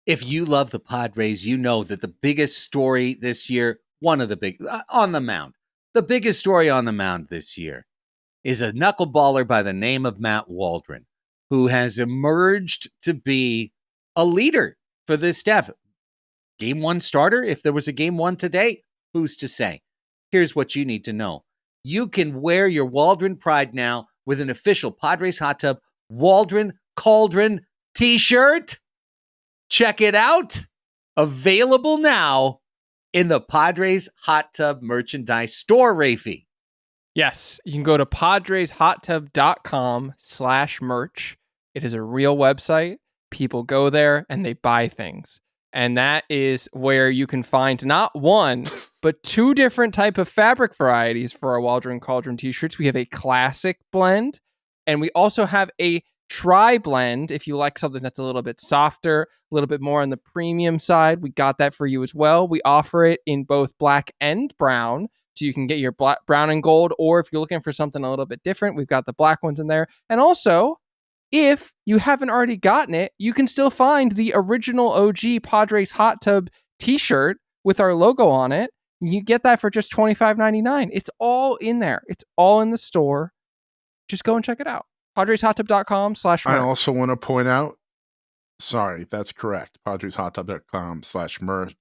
If you love the Padres, you know that the biggest story this year, one of the big on the mound, the biggest story on the mound this year is a knuckleballer by the name of Matt Waldron, who has emerged to be a leader for this staff. Game 1 starter, if there was a game 1 today, who's to say? Here's what you need to know. You can wear your Waldron pride now with an official Padres Hot Tub Waldron Cauldron t-shirt. Check it out. Available now in the Padres Hot Tub merchandise store, Raphie. Yes, you can go to padreshottub.com/merch. It is a real website. People go there and they buy things. And that is where you can find not one, but 2 different type of fabric varieties for our Waldron Cauldron t-shirts. We have a classic blend, and we also have a tri-blend. If you like something that's a little bit softer, a little bit more on the premium side, we got that for you as well. We offer it in both black and brown, so you can get your brown and gold, or if you're looking for something a little bit different, we've got the black ones in there. And also, if you haven't already gotten it, you can still find the original OG Padres Hot Tub t-shirt with our logo on it. You get that for just $25.99. It's all in there. It's all in the store. Just go and check it out. PadresHotTub.com/merch. I also want to point out, sorry, that's correct. PadresHotTub.com/merch.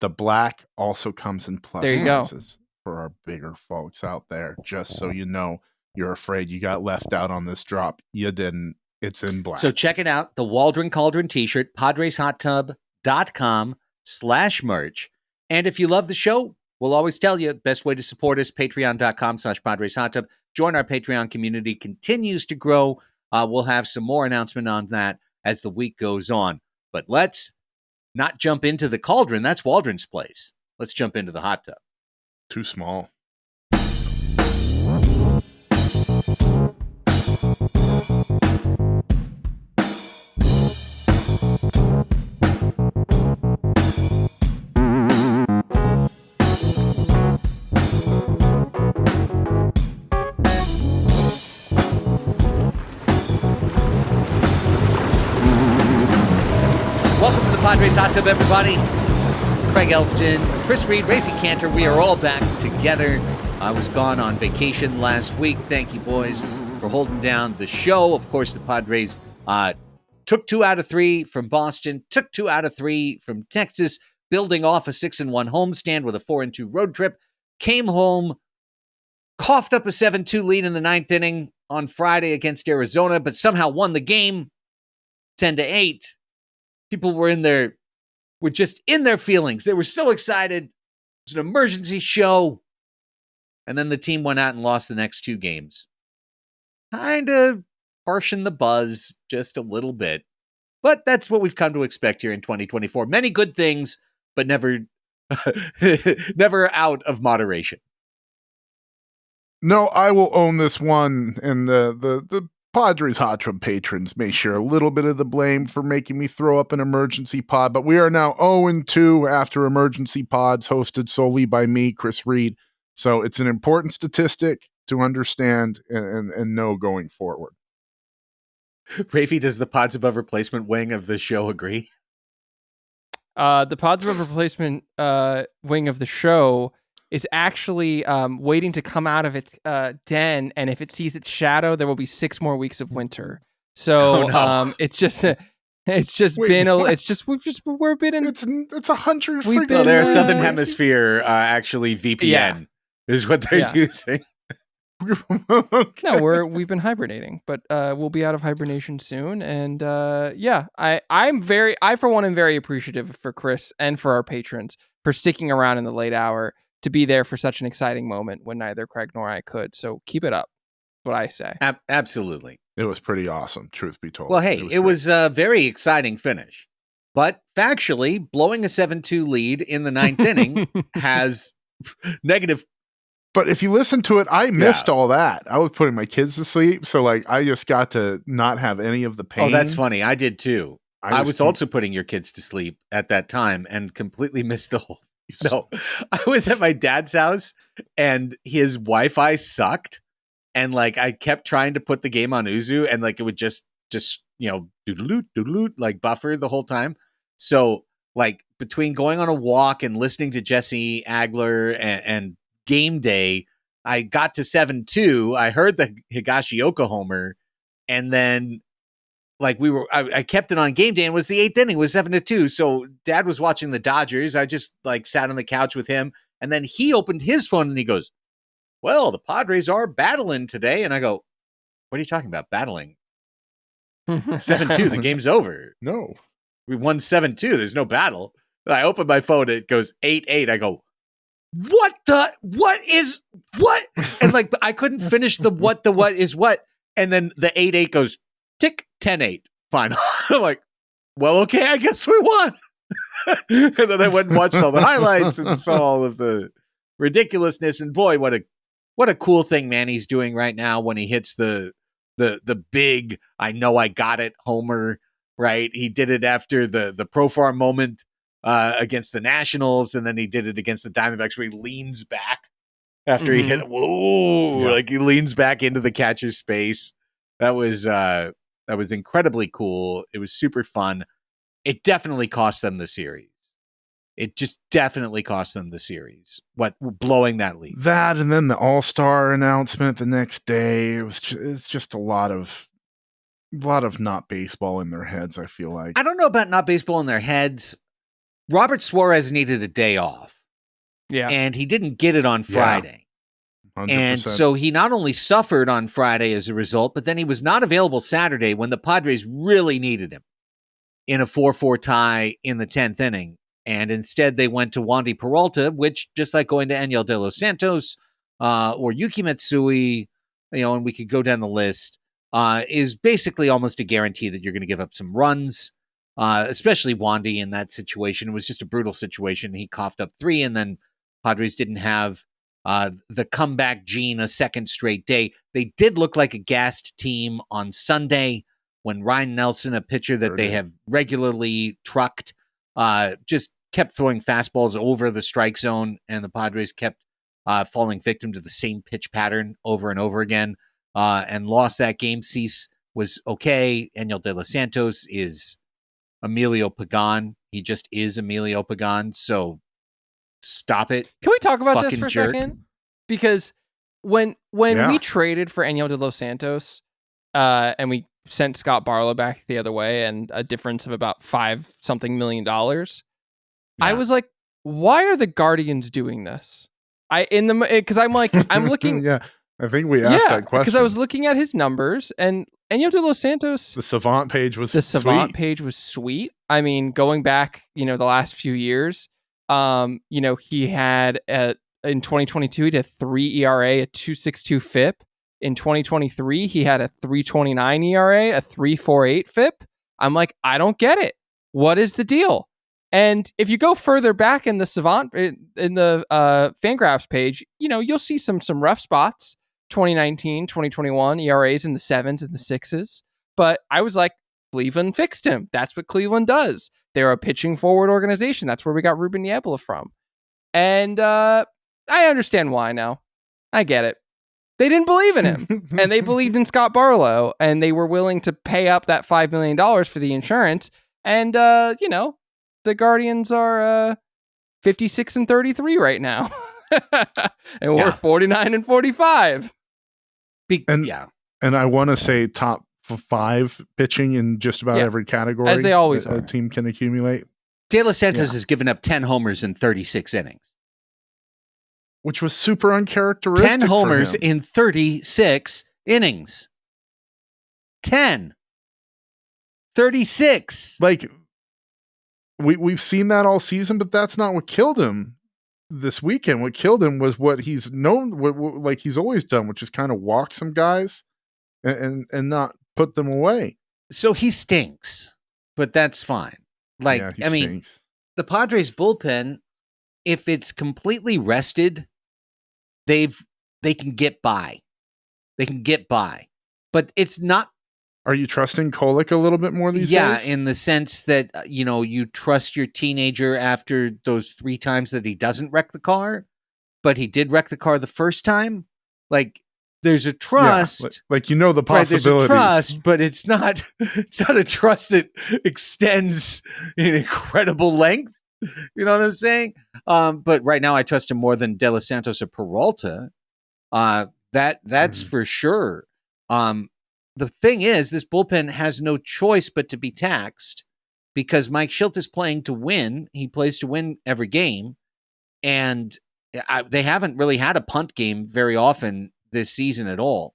The black also comes in plus sizes for our bigger folks out there. Just so you know, you're afraid you got left out on this drop. You didn't. It's in black. So check it out. The Waldron Cauldron t-shirt, PadresHotTub.com/merch. And if you love the show, we'll always tell you the best way to support us, patreon.com/PadresHotTub. Join our Patreon community. Continues to grow. We'll have some more announcement on that as the week goes on. But let's not jump into the cauldron. That's Waldron's place. Let's jump into the hot tub. Too small. Padres Hot Tub, everybody. Craig Elsten, Chris Reed, Raphie Cantor. We are all back together. I was gone on vacation last week. Thank you, boys, for holding down the show. Of course, the Padres took 2 out of 3 from Boston, took 2 out of 3 from Texas, building off a 6-1 homestand with a 4-2 road trip. Came home, coughed up a 7-2 lead in the 9th inning on Friday against Arizona, but somehow won the game 10-8. People were just in their feelings. They were so excited. It was an emergency show. And then the team went out and lost the next 2 games. Kind of harshened the buzz just a little bit. But that's what we've come to expect here in 2024. Many good things, but never out of moderation. No, I will own this one, and the Padres Hot Tub patrons may share a little bit of the blame for making me throw up an emergency pod, but we are now 0-2 after emergency pods hosted solely by me, Chris Reed. So it's an important statistic to understand and know going forward. Raphie, does the Pods Above Replacement wing of the show agree? The Pods Above Replacement wing of the show is actually waiting to come out of its den, and if it sees its shadow, there will be 6 more weeks of winter. So it's just we're been in. It's 100. Their Southern Hemisphere actually VPN is what they're using. No, we've been hibernating, but we'll be out of hibernation soon. And I for one am very appreciative for Chris and for our patrons for sticking around in the late hour to be there for such an exciting moment when neither Craig nor I could. So keep it up. What I say. Absolutely. It was pretty awesome, truth be told. Well, hey, it was a very exciting finish. But factually, blowing a 7-2 lead in the 9th inning has negative. But if you listen to it, I missed all that. I was putting my kids to sleep. So I just got to not have any of the pain. Oh, that's funny. I did too. I was also putting your kids to sleep at that time and completely missed the whole. No, I was at my dad's house and his Wi-Fi sucked. And I kept trying to put the game on Uzu and it would just doodle-loot, like buffer the whole time. So like between going on a walk and listening to Jesse Agler and game day, I got to 7-2. I heard the Higashioka homer, and then like I kept it on game day, and it was the 8th inning, it was 7-2. So Dad was watching the Dodgers. I just like sat on the couch with him, and then he opened his phone and he goes, "Well, the Padres are battling today." And I go, "What are you talking about, battling? 7-2, the game's over. No. We won 7-2. There's no battle." I open my phone, it goes 8-8. I go, what? And like, I couldn't finish what is what. And then the 8-8 goes tick, 10-8. Fine. I'm like, well, okay, I guess we won. And then I went and watched all the highlights and saw all of the ridiculousness. And boy, what a cool thing Manny's doing right now when he hits the big, I know I got it homer, right? He did it after the Profar moment against the Nationals, and then he did it against the Diamondbacks where he leans back after he hit it. Whoa, like he leans back into the catcher's space. That was incredibly cool. It was super fun. It definitely cost them the series. It just definitely cost them the series. Blowing that lead. That, and then the All-Star announcement the next day. It's just a lot of not baseball in their heads, I feel like. I don't know about not baseball in their heads. Robert Suarez needed a day off. Yeah. And he didn't get it on Friday. 100%. And so he not only suffered on Friday as a result, but then he was not available Saturday when the Padres really needed him in a 4-4 tie in the 10th inning. And instead they went to Wandy Peralta, which, just like going to Angel de los Santos or Yuki Matsui, and we could go down the list, is basically almost a guarantee that you're going to give up some runs, especially Wandy in that situation. It was just a brutal situation. He coughed up 3, and then Padres didn't have the comeback gene a second straight day. They did look like a gassed team on Sunday when Ryan Nelson, a pitcher that they have regularly trucked, just kept throwing fastballs over the strike zone, and the Padres kept falling victim to the same pitch pattern over and over again, and lost that game. Cease was okay. Angel de los Santos is Emilio Pagan. He just is Emilio Pagan. So stop it. Can we talk about this for jerk. a second? Because when we traded for Angel de los Santos, and we sent Scott Barlow back the other way, and a difference of about $5-something million, I was like, why are the Guardians doing this? Because I'm like, I'm looking. Yeah, I think we asked that question. Because I was looking at his numbers, and Angel de los Santos, the Savant page was sweet. I mean, going back, the last few years, he had in 2022 he had a 3 ERA, a 2.62 FIP. In 2023, he had a 3.29 ERA, a 3.48 FIP. I'm like, I don't get it. What is the deal? And if you go further back in the Savant, in the Fangraphs page, you'll see some rough spots. 2019, 2021 ERAs in the 7s and the 6s. But I was like, Cleveland fixed him. That's what Cleveland does. They're a pitching forward organization. That's where we got Ruben Niebla from. And I understand why now. I get it. They didn't believe in him, and they believed in Scott Barlow, and they were willing to pay up that $5 million for the insurance. And, the Guardians are 56-33 right now. And we're 49-45. And I want to say top 5 pitching in just about every category. As they always are. A team can accumulate. De Los Santos has given up 10 homers in 36 innings. Which was super uncharacteristic. 10 homers in 36 innings. 10. 36. Like, we've seen that all season, but that's not what killed him this weekend. What killed him was what he's known, like he's always done, which is kind of walk some guys and not put them away. So he stinks, but that's fine. Like, Yeah, mean, the Padres bullpen, if it's completely rested, they can get by. They can get by. But it's not. Are you trusting Kolek a little bit more these days? Yeah, in the sense that, you trust your teenager after those 3 times that he doesn't wreck the car, but he did wreck the car the first time. Like, there's a trust. Yeah, like the Right, possibilities. there's a trust, but it's not a trust that extends in incredible length. You know what I'm saying? But right now I trust him more than De Los Santos or Peralta. That's for sure. The thing is, this bullpen has no choice but to be taxed because Mike Schilt is playing to win. He plays to win every game. And they haven't really had a punt game very often this season at all.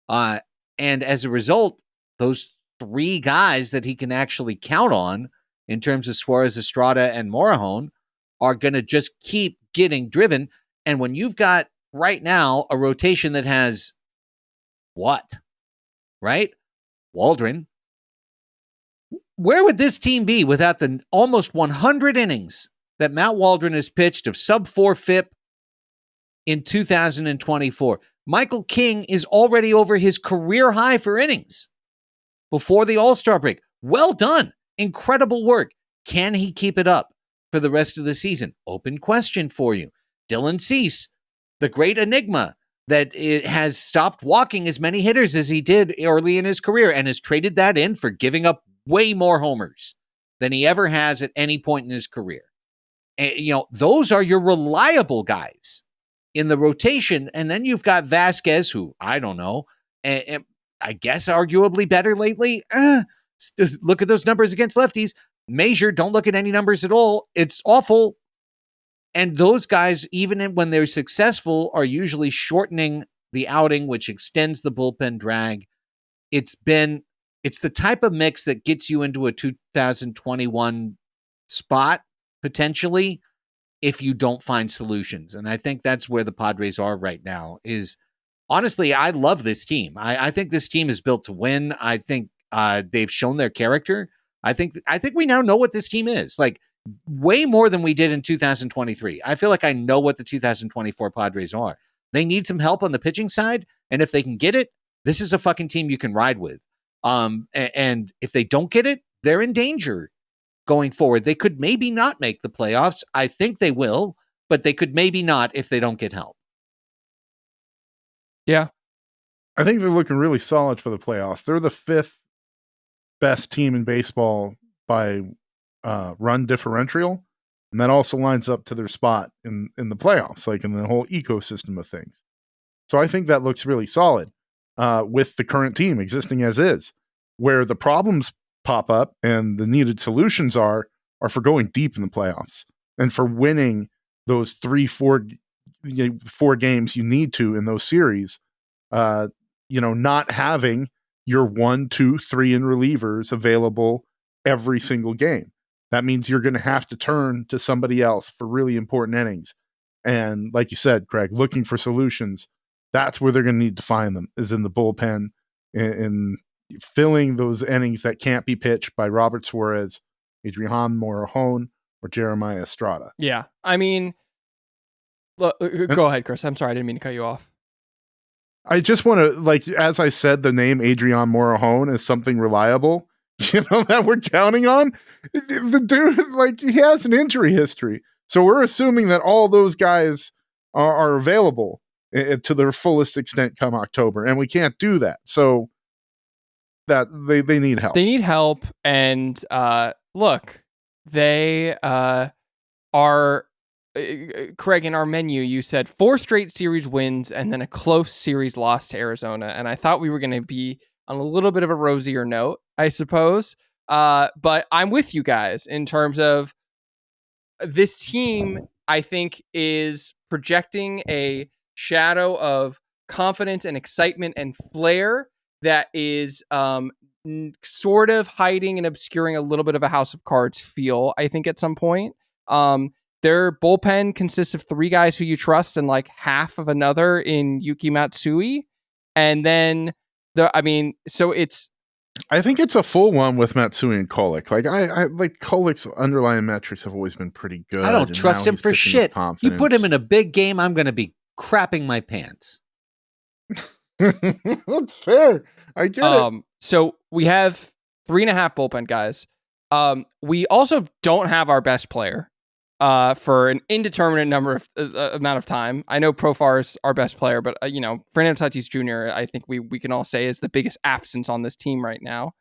And as a result, those three guys that he can actually count on in terms of Suarez, Estrada, and Morejon are going to just keep getting driven. And when you've got right now a rotation that has what? Right? Waldron. Where would this team be without the almost 100 innings that Matt Waldron has pitched of sub-4 FIP in 2024? Michael King is already over his career high for innings before the All-Star break. Well done. Incredible work. Can he keep it up for the rest of the season? Open question for you. Dylan Cease, the great enigma that has stopped walking as many hitters as he did early in his career and has traded that in for giving up way more homers than he ever has at any point in his career. And, those are your reliable guys in the rotation. And then you've got Vasquez, who I don't know, and I guess arguably better lately. Look at those numbers against lefties. Major, don't look at any numbers at all. It's awful. And those guys, even when they're successful, are usually shortening the outing, which extends the bullpen drag. It's the type of mix that gets you into a 2021 spot, potentially, if you don't find solutions. And I think that's where the Padres are right now. Is honestly, I love this team. I think this team is built to win. I think they've shown their character. I think we now know what this team is. Like, way more than we did in 2023. I feel like I know what the 2024 Padres are. They need some help on the pitching side, and if they can get it, this is a fucking team you can ride with. And if they don't get it, they're in danger going forward. They could maybe not make the playoffs. I think they will, but they could maybe not if they don't get help. Yeah. I think they're looking really solid for the playoffs. They're the 5th best team in baseball by run differential, and that also lines up to their spot in the playoffs, like in the whole ecosystem of things. So I think that looks really solid with the current team existing as is. Where the problems pop up and the needed solutions are for going deep in the playoffs and for winning those 4 games you need to in those series. Not having your 1, 2, 3 in relievers available every single game. That means you're going to have to turn to somebody else for really important innings. And like you said, Craig, looking for solutions, that's where they're going to need to find them, is in the bullpen, in filling those innings that can't be pitched by Robert Suarez, Adrian Morejon, or Jeremiah Estrada. Yeah. I mean, look, go ahead, Chris. I'm sorry. I didn't mean to cut you off. I just want to, as I said, the name Adrian Morejon is something reliable, that we're counting on. The dude, he has an injury history. So we're assuming that all those guys are available to their fullest extent come October. And we can't do that. So that they need help. They need help. And look, they are... Craig, in our menu, you said 4 straight series wins and then a close series loss to Arizona. And I thought we were going to be on a little bit of a rosier note, I suppose. But I'm with you guys in terms of this team, I think, is projecting a shadow of confidence and excitement and flair that is sort of hiding and obscuring a little bit of a House of Cards feel, I think, at some point. Their bullpen consists of 3 guys who you trust and half of another in Yuki Matsui. And then I think it's a full one with Matsui and Kolek. I Kolek's underlying metrics have always been pretty good. I don't trust him for shit. You put him in a big game, I'm going to be crapping my pants. That's fair. I get it. So we have 3.5 bullpen guys. We also don't have our best player. for an indeterminate amount of time. I know Profar is our best player, but Fernando Tatis Jr. I think we can all say is the biggest absence on this team right now.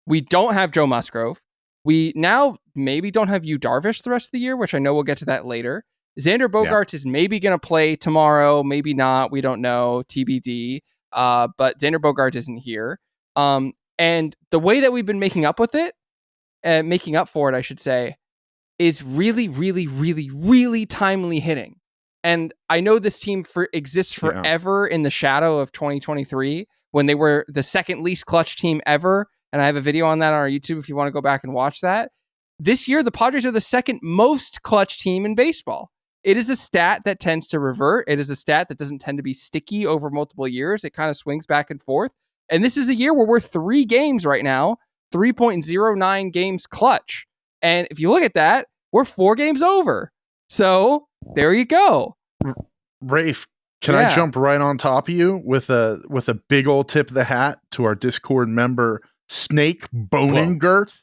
We don't have Joe Musgrove. We now maybe don't have Yu Darvish the rest of the year, which I know we'll get to that later. Xander Bogaerts is maybe going to play tomorrow, maybe not. We don't know, TBD. But Xander Bogaerts isn't here. And the way that we've been making up for it, I should say, is really, really, really, really timely hitting. And I know this team exists forever in the shadow of 2023 when they were the second least clutch team ever. And I have a video on that on our YouTube if you want to go back and watch that. This year, the Padres are the second most clutch team in baseball. It is a stat that tends to revert. It is a stat that doesn't tend to be sticky over multiple years. It kind of swings back and forth. And this is a year where we're 3 games right now, 3.09 games clutch. And if you look at that, we're 4 games over. So there you go. Rafe, can I jump right on top of you with a big old tip of the hat to our Discord member, Snake Bonengirth?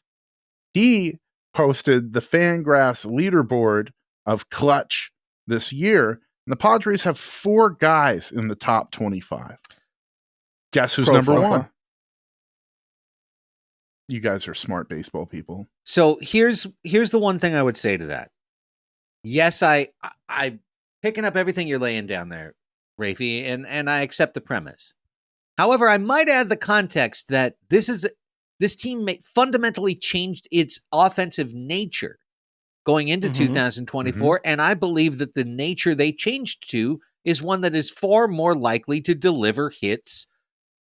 He posted the Fangraphs leaderboard of clutch this year, and the Padres have 4 guys in the top 25. Guess who's number 1? You guys are smart baseball people. So here's the one thing I would say to that. Yes, I picking up everything you're laying down there, Raphie, and I accept the premise. However, I might add the context that this team fundamentally changed its offensive nature going into 2024, and I believe that the nature they changed to is one that is far more likely to deliver hits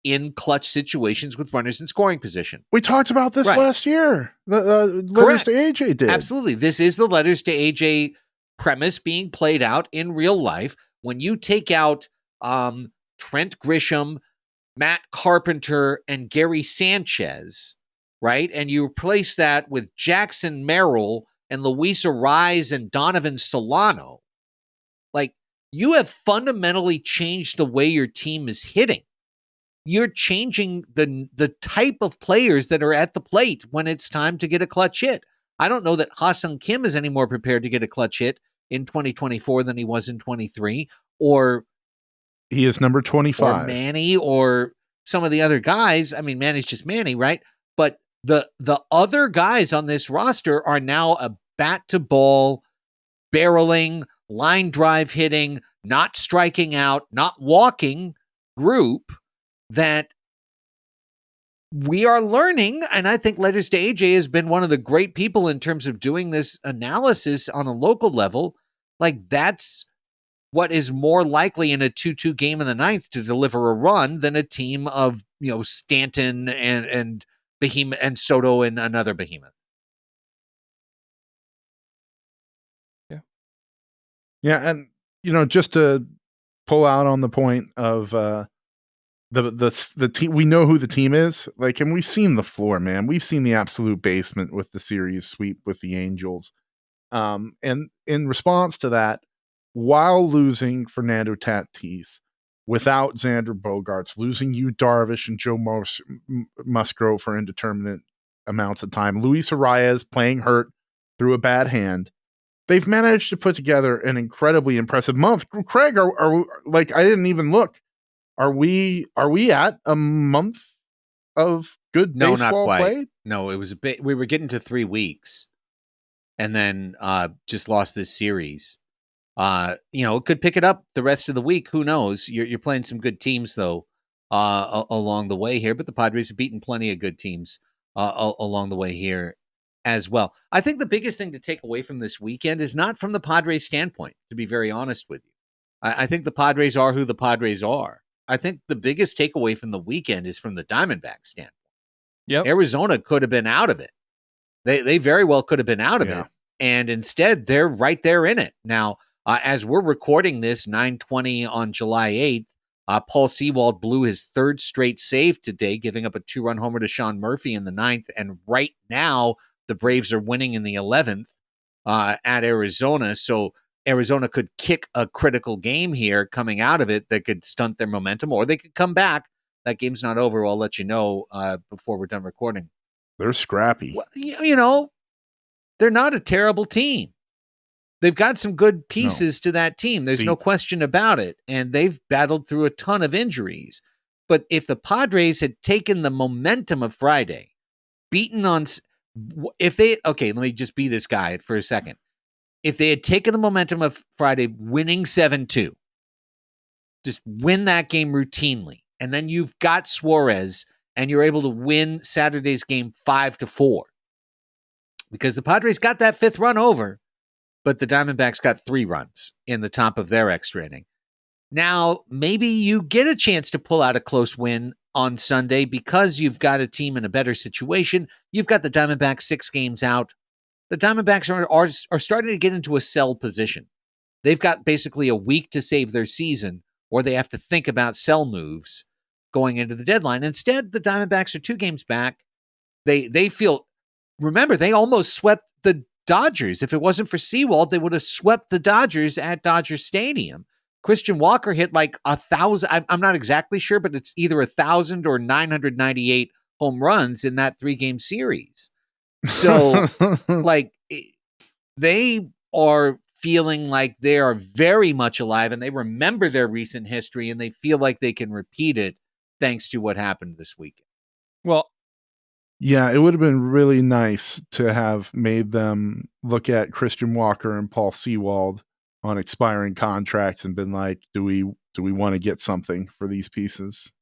in clutch situations with runners in scoring position. We talked about this last year. The letters to AJ did. Absolutely. This is the letters to AJ premise being played out in real life. When you take out Trent Grisham, Matt Carpenter, and Gary Sanchez, right? And you replace that with Jackson Merrill and Luis Ariz and Donovan Solano. Like, you have fundamentally changed the way your team is hitting. You're changing the type of players that are at the plate when it's time to get a clutch hit. I don't know that Ha-Seong Kim is any more prepared to get a clutch hit in 2024 than he was in 23, or he is number 25. Or Manny, or some of the other guys. I mean, Manny's just Manny, right? But the other guys on this roster are now a bat-to-ball, barreling, line drive hitting, not striking out, not walking group that we are learning. And I think Letters to AJ has been one of the great people in terms of doing this analysis on a local level. Like, that's what is more likely in a 2-2 game in the 9th to deliver a run than a team of, Stanton and Behemoth and Soto and another behemoth. Yeah. And, just to pull out on the point of, the team, we know who the team is, like, and we've seen the floor, man. We've seen the absolute basement with the series sweep with the Angels. And in response to that, while losing Fernando Tatis, without Xander Bogaerts, losing Yu Darvish and Joe Musgrove for indeterminate amounts of time, Luis Ariz playing hurt through a bad hand, they've managed to put together an incredibly impressive month. Craig, are like, I didn't even look. Are we at a month of good baseball play? No, it was a bit. We were getting to 3 weeks, and then just lost this series. Could pick it up the rest of the week. Who knows? You're playing some good teams though along the way here, but the Padres have beaten plenty of good teams along the way here as well. I think the biggest thing to take away from this weekend is not from the Padres standpoint, to be very honest with you. I think the Padres are who the Padres are. I think the biggest takeaway from the weekend is from the Diamondbacks standpoint. Yep. Arizona could have been out of it. They very well could have been out of it. And instead, they're right there in it. Now, as we're recording this, 9:20 on July 8th, Paul Sewald blew his 3rd straight save today, giving up a 2-run homer to Sean Murphy in the 9th. And right now, the Braves are winning in the 11th at Arizona. So Arizona could kick a critical game here coming out of it that could stunt their momentum, or they could come back. That game's not over. I'll let you know before we're done recording. They're scrappy. Well, they're not a terrible team. They've got some good pieces to that team. There's no Deep. question about it. And they've battled through a ton of injuries. But if the Padres had taken the momentum of Friday, beaten on, let me just be this guy for a second. If they had taken the momentum of Friday, winning 7-2, just win that game routinely, and then you've got Suarez, and you're able to win Saturday's game 5-4, because the Padres got that fifth run over, but the Diamondbacks got 3 runs in the top of their extra inning. Now, maybe you get a chance to pull out a close win on Sunday because you've got a team in a better situation. You've got the Diamondbacks 6 games out. The Diamondbacks are starting to get into a sell position. They've got basically a week to save their season, or they have to think about sell moves going into the deadline. Instead, the Diamondbacks are 2 games back. They feel, remember, they almost swept the Dodgers. If it wasn't for Seawald, they would have swept the Dodgers at Dodger Stadium. Christian Walker hit like 1,000. I'm not exactly sure, but it's either 1,000 or 998 home runs in that 3-game series. So, they are feeling like they are very much alive, and they remember their recent history, and they feel like they can repeat it thanks to what happened this weekend. Well, yeah, it would have been really nice to have made them look at Christian Walker and Paul Sewald on expiring contracts and been like, do we want to get something for these pieces?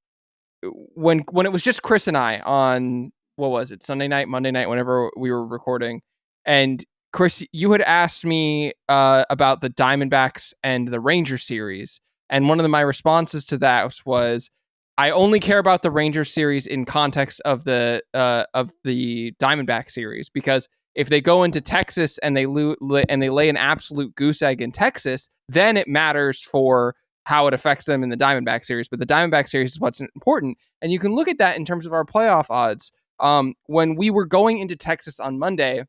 when it was just Chris and I on, what was it, Sunday night, Monday night, whenever we were recording, and Chris, you had asked me about the Diamondbacks and the Rangers series, and one of my responses to that was, I only care about the Rangers series in context of the Diamondback series, because if they go into Texas and they lay an absolute goose egg in Texas, then it matters for how it affects them in the Diamondback series. But the Diamondback series is what's important, and you can look at that in terms of our playoff odds. When we were going into Texas on Monday,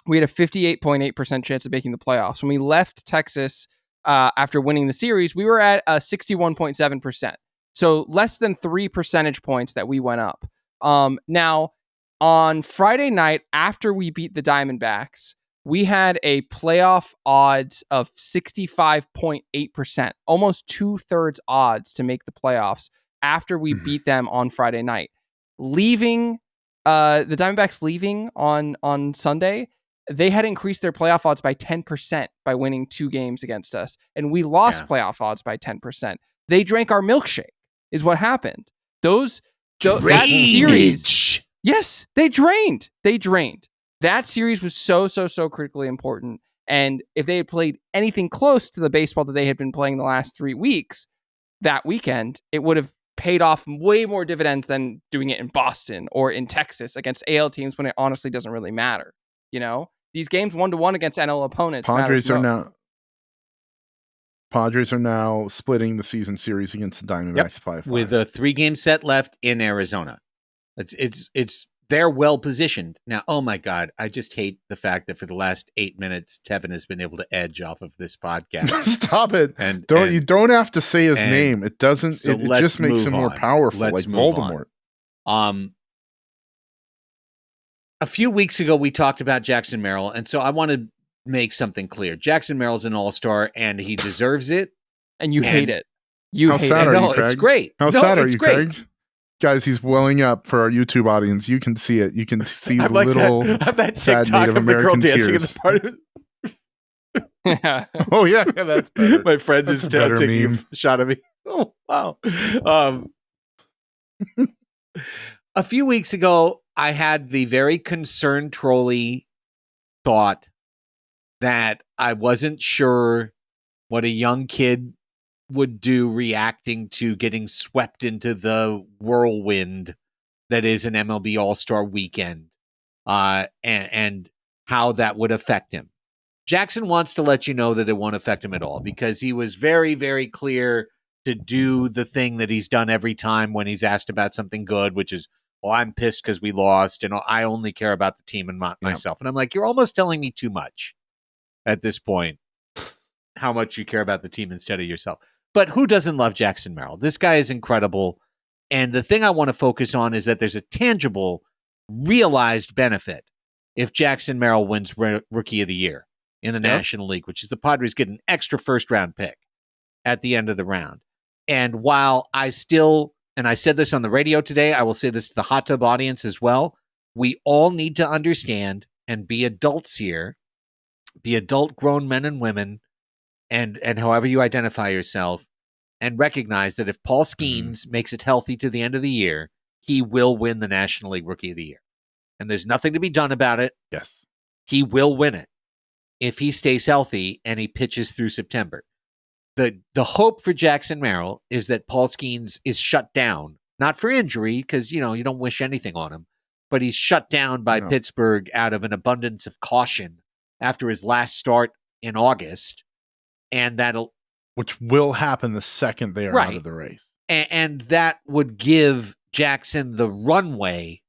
we had a 58.8% chance of making the playoffs. When we left Texas after winning the series, we were at 61.7%. So less than 3 percentage points that we went up. Now, on Friday night, after we beat the Diamondbacks, we had a playoff odds of 65.8%, almost 2/3 odds to make the playoffs after we beat them on Friday night. The Diamondbacks leaving on Sunday, they had increased their playoff odds by 10% by winning 2 games against us, and we lost playoff odds by 10%. They drank our milkshake, is what happened. That series, yes, they drained. That series was so critically important. And if they had played anything close to the baseball that they had been playing the last 3 weeks, that weekend, it would have paid off way more dividends than doing it in Boston or in Texas against AL teams when it honestly doesn't really matter. You know, these games 1-1 against NL opponents. Padres are now splitting the season series against the Diamondbacks 5-5 with a 3-game set left in Arizona. It's they're well positioned now. Oh my God, I just hate the fact that for the last 8 minutes, Tevin has been able to edge off of this podcast. Stop it! You don't have to say his name. It doesn't. So it just makes him more powerful, like Voldemort. A few weeks ago, we talked about Jackson Merrill, and so I want to make something clear. Jackson Merrill's an all-star, and he deserves it. And you hate it. How sad are you, Craig? It's great. How sad are you, Craig? Guys, he's welling up for our YouTube audience. You can see it. You can see the little that sad TikTok Native of the girl American dancing tears. in the part of it. Oh yeah, that's better. My friends is That's a better taking meme. a shot of me. Oh wow. A few weeks ago, I had the very concerned trolley thought that I wasn't sure what a young kid would do reacting to getting swept into the whirlwind that is an MLB All-Star weekend, and how that would affect him. Jackson wants to let you know that it won't affect him at all, because he was very, very clear to do the thing that he's done every time when he's asked about something good, which is, well, I'm pissed because we lost, and I only care about the team and not myself. And I'm like, you're almost telling me too much at this point, how much you care about the team instead of yourself. But who doesn't love Jackson Merrill? This guy is incredible. And the thing I want to focus on is that there's a tangible, realized benefit if Jackson Merrill wins Rookie of the Year. in the National League, which is the Padres get an extra first-round pick at the end of the round. And while I still, and I said this on the radio today, I will say this to the hot tub audience as well, we all need to understand and be adults here, be adult grown men and women, and however you identify yourself, and recognize that if Paul Skeens makes it healthy to the end of the year, he will win the National League Rookie of the Year. And there's nothing to be done about it. Yes. He will win it if he stays healthy and he pitches through September. The hope for Jackson Merrill is that Paul Skeens is shut down, not for injury, because, you don't wish anything on him, but he's shut down by Pittsburgh out of an abundance of caution after his last start in August. And which will happen the second they are out of the race. And that would give Jackson the runway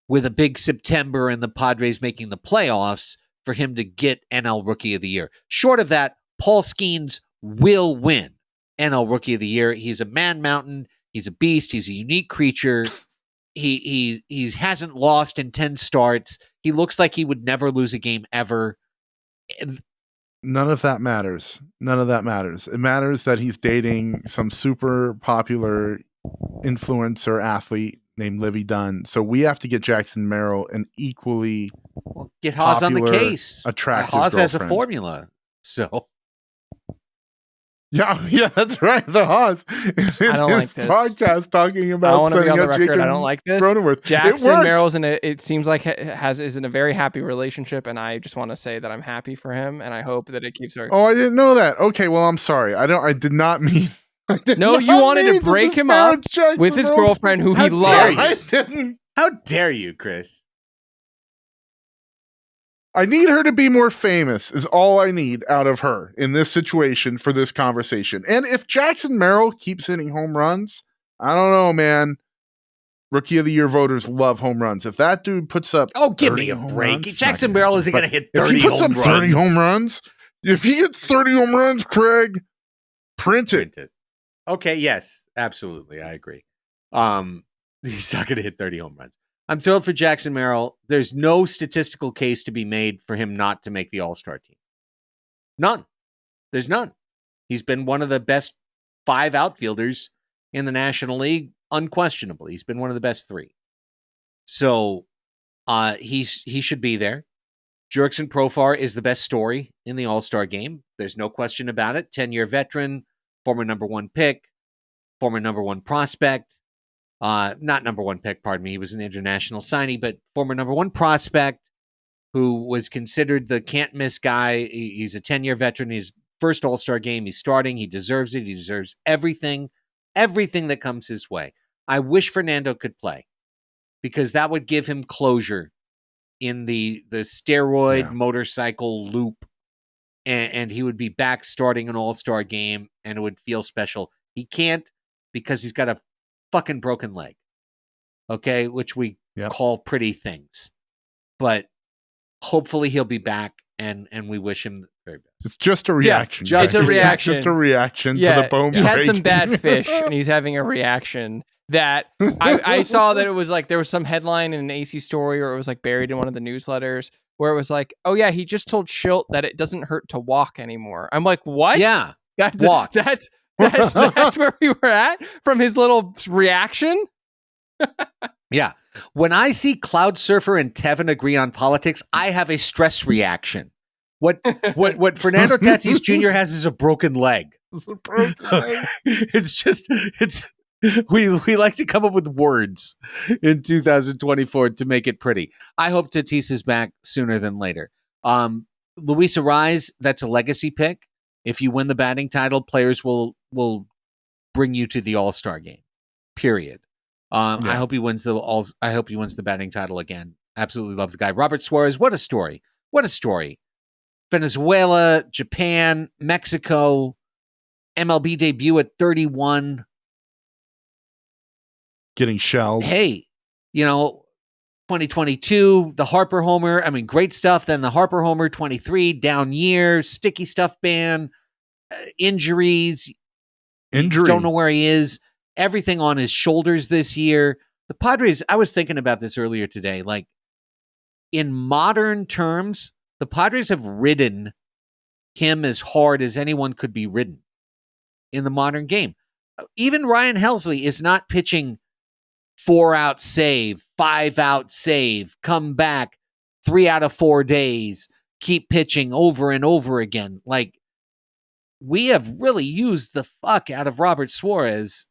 with a big September and the Padres making the playoffs for him to get NL Rookie of the Year. Short of that, Paul Skeens will win NL Rookie of the Year. He's a man mountain. He's a beast. He's a unique creature. He hasn't lost in 10 starts. He looks like he would never lose a game ever. None of that matters. None of that matters. It matters that he's dating some super popular influencer athlete named Livy Dunn. So we have to get Jackson Merrill an equally get Haas on the case. Attractive Haas girlfriend. has a formula. So yeah, that's right. The Haas. I don't like this podcast talking about. I want to be on the record. I don't like this. Cronenworth. Jackson Merrill's it seems like is in a very happy relationship, and I just want to say that I'm happy for him, and I hope that it keeps her. Oh, I didn't know that. Okay, well, I'm sorry. I did not mean. No, you wanted to break him up with his girlfriend, who he loves. I didn't. How dare you, Chris? I need her to be more famous is all I need out of her in this situation for this conversation. And if Jackson Merrill keeps hitting home runs, I don't know, man. Rookie of the Year voters love home runs. If that dude puts up give me a break. Jackson Merrill isn't going to hit 30 if he puts home up runs. 30 home runs, if he hits 30 home runs, Craig, print it. Okay, yes, absolutely. I agree. He's not going to hit 30 home runs. I'm thrilled for Jackson Merrill. There's no statistical case to be made for him not to make the All-Star team. None. There's none. He's been one of the best 5 outfielders in the National League, unquestionably. He's been one of the best 3. So he should be there. Jurickson Profar is the best story in the All-Star game. There's no question about it. 10-year veteran, former number 1 pick, former number 1 prospect. Not number 1 pick, pardon me. He was an international signee, but former number 1 prospect who was considered the can't-miss guy. He's a 10-year veteran. His first All-Star game, he's starting. He deserves it. He deserves everything that comes his way. I wish Fernando could play because that would give him closure in the steroid motorcycle loop, and he would be back starting an All-Star game, and it would feel special. He can't because he's got a fucking broken leg, okay, which we call pretty things, but hopefully he'll be back, and we wish him the very best. It's just a reaction. Yeah, it's a reaction. It's just a reaction to the bone break. He had some break. bad fish, and he's having a reaction that I saw that it was like there was some headline in an AC story, or it was like buried in one of the newsletters where it was like, oh yeah, he just told Schilt that it doesn't hurt to walk anymore. I'm like, what? Yeah, walk. That's where we were at from his little reaction. Yeah. When I see Cloud Surfer and Tevin agree on politics, I have a stress reaction. What Fernando Tatis Jr. has is a broken leg. We like to come up with words in 2024 to make it pretty. I hope Tatis is back sooner than later. Luis Arraez, that's a legacy pick. If you win the batting title, players will bring you to the All-Star game. Period. I hope he wins the batting title again. Absolutely love the guy. Robert Suarez, what a story. What a story. Venezuela, Japan, Mexico, MLB debut at 31. Getting shelled. Hey, 2022, the Harper homer. I mean, great stuff. Then the Harper homer, 23, down year, sticky stuff ban, injuries. Don't know where he is. Everything on his shoulders this year. The Padres, I was thinking about this earlier today. Like, in modern terms, the Padres have ridden him as hard as anyone could be ridden in the modern game. Even Ryan Helsley is not pitching 4-out save, 5-out save, come back 3 out of 4 days, keep pitching over and over again. Like, we have really used the fuck out of Robert Suarez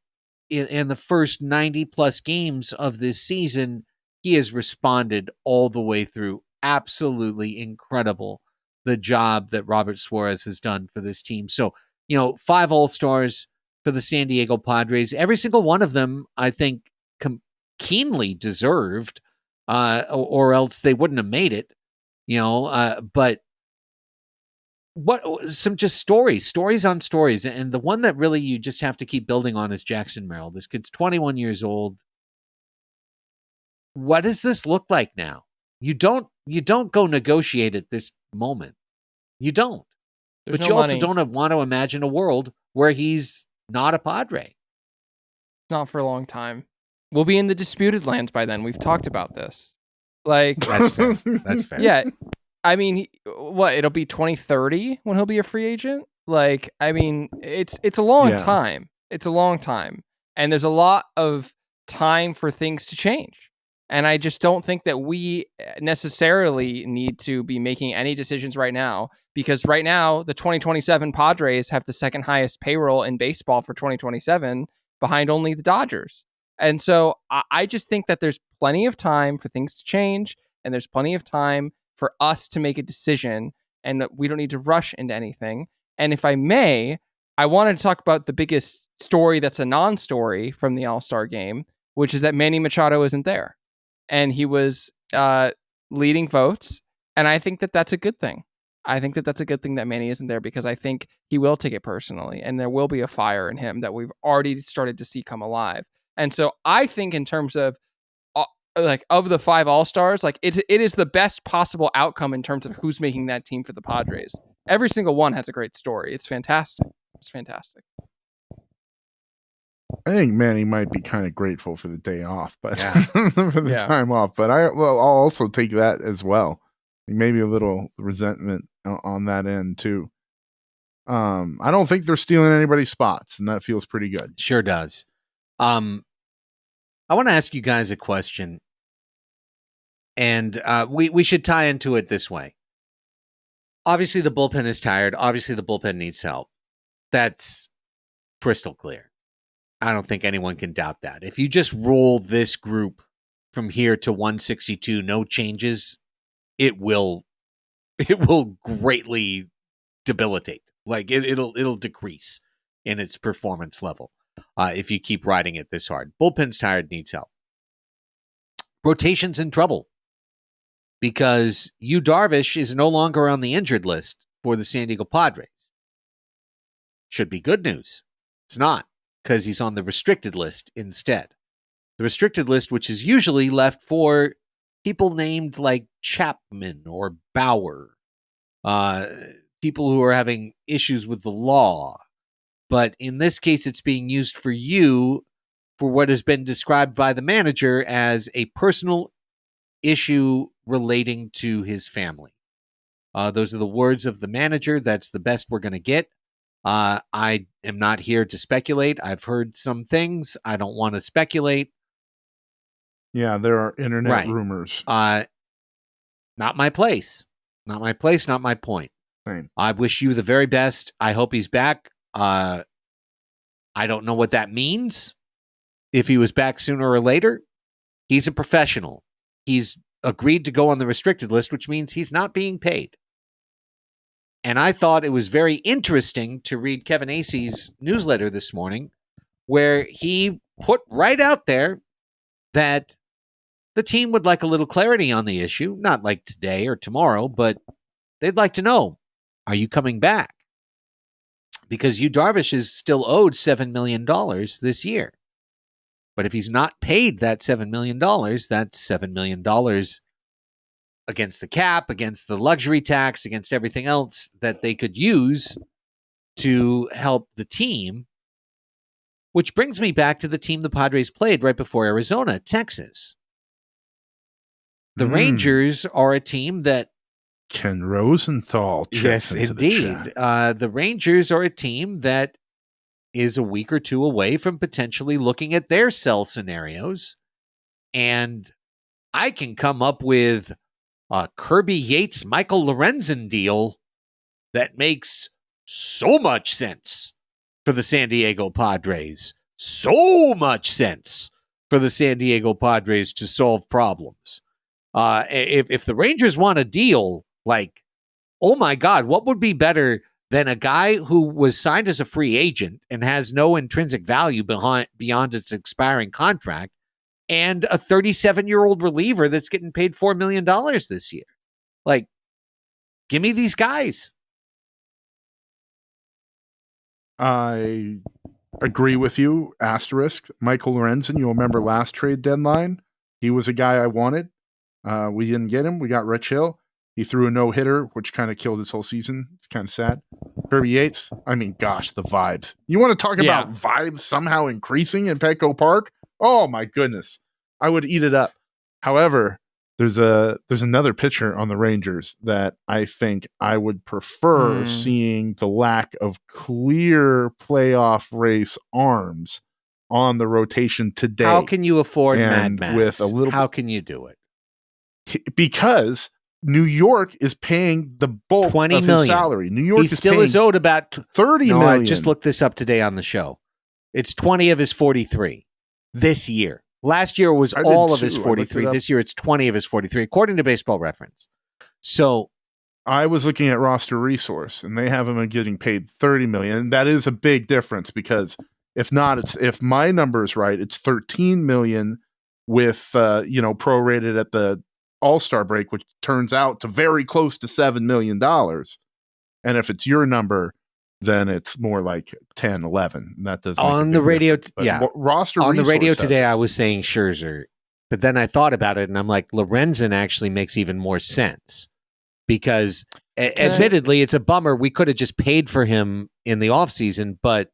in the first 90 plus games of this season. He has responded all the way through. Absolutely incredible, the job that Robert Suarez has done for this team. So, 5 All-Stars for the San Diego Padres. Every single one of them, I think, keenly deserved, or else they wouldn't have made it. But some just stories on stories. And the one that really you just have to keep building on is Jackson Merrill. This kid's 21 years old. What does this look like now? You don't go negotiate at this moment. You don't. But you also don't want to imagine a world where he's not a Padre. Not for a long time. We'll be in the disputed lands by then. We've talked about this. Like, that's fair. That's fair. Yeah. I mean, it'll be 2030 when he'll be a free agent? Like, I mean, it's a long time. It's a long time. And there's a lot of time for things to change. And I just don't think that we necessarily need to be making any decisions right now, because right now the 2027 Padres have the second highest payroll in baseball for 2027, behind only the Dodgers. And so I just think that there's plenty of time for things to change, and there's plenty of time for us to make a decision, and we don't need to rush into anything. And if I may, I wanted to talk about the biggest story that's a non-story from the All-Star game, which is that Manny Machado isn't there. And he was leading votes, and I think that that's a good thing. I think that that's a good thing that Manny isn't there, because I think he will take it personally, and there will be a fire in him that we've already started to see come alive. And so I think in terms of of the 5 All-Stars, like it is the best possible outcome in terms of who's making that team for the Padres. Every single one has a great story. It's fantastic. It's fantastic. I think Manny might be kind of grateful for the day off, but for the time off. But I'll also take that as well. Maybe a little resentment on that end too. I don't think they're stealing anybody's spots, and that feels pretty good. Sure does. I want to ask you guys a question, and we should tie into it this way. Obviously, the bullpen is tired. Obviously, the bullpen needs help. That's crystal clear. I don't think anyone can doubt that. If you just roll this group from here to 162, no changes, it will greatly debilitate. Like it'll decrease in its performance level if you keep riding it this hard. Bullpen's tired, needs help. Rotation's in trouble because Yu Darvish is no longer on the injured list for the San Diego Padres. Should be good news. It's not, because he's on the restricted list instead. The restricted list, which is usually left for people named like Chapman or Bauer, people who are having issues with the law. But in this case, it's being used for you for what has been described by the manager as a personal issue relating to his family. Those are the words of the manager. That's the best we're going to get. I am not here to speculate. I've heard some things. I don't want to speculate. Yeah, there are internet rumors. Not my place. Not my place, not my point. Same. I wish you the very best. I hope he's back. I don't know what that means. If he was back sooner or later, he's a professional. He's agreed to go on the restricted list, which means he's not being paid. And I thought it was very interesting to read Kevin Acey's newsletter this morning, where he put right out there that the team would like a little clarity on the issue, not like today or tomorrow, but they'd like to know, are you coming back? Because Yu Darvish is still owed $7 million this year. But if he's not paid that $7 million, that's $7 million against the cap, against the luxury tax, against everything else that they could use to help the team. Which brings me back to the team the Padres played right before Arizona, Texas. The Rangers are a team that Ken Rosenthal checks Yes, into indeed. the chat. The Rangers are a team that is a week or two away from potentially looking at their sell scenarios. And I can come up with a Kirby Yates, Michael Lorenzen deal that makes so much sense for the San Diego Padres. So much sense for the San Diego Padres to solve problems. If the Rangers want a deal, like, oh my God, what would be better than a guy who was signed as a free agent and has no intrinsic value beyond its expiring contract, and a 37-year-old reliever that's getting paid $4 million this year? Like, give me these guys. I agree with you. Asterisk. Michael Lorenzen, you'll remember last trade deadline. He was a guy I wanted. We didn't get him. We got Rich Hill. He threw a no-hitter, which kind of killed his whole season. It's kind of sad. Kirby Yates, I mean, gosh, the vibes. You want to talk about vibes somehow increasing in Petco Park? Oh, my goodness. I would eat it up. However, there's another pitcher on the Rangers that I think I would prefer seeing the lack of clear playoff race arms on the rotation today. How can you afford Mad Max? With a little How can you do it? Because New York is paying the bulk of his salary. New York is owed about $30 million. I just looked this up today on the show. It's 20 of his 43 this year. Last year was all of his 43. This year it's 20 of his 43, according to Baseball Reference. So I was looking at Roster Resource, and they have him getting paid $30 million. That is a big difference, because if my number is right, it's $13 million with prorated at the All-Star break, which turns out to very close to $7 million. And if it's your number, then it's more like 10, 11. That doesn't on the radio. Roster on the radio today, I was saying Scherzer, but then I thought about it and I'm like, Lorenzen actually makes even more sense, because admittedly, it's a bummer. We could have just paid for him in the offseason, but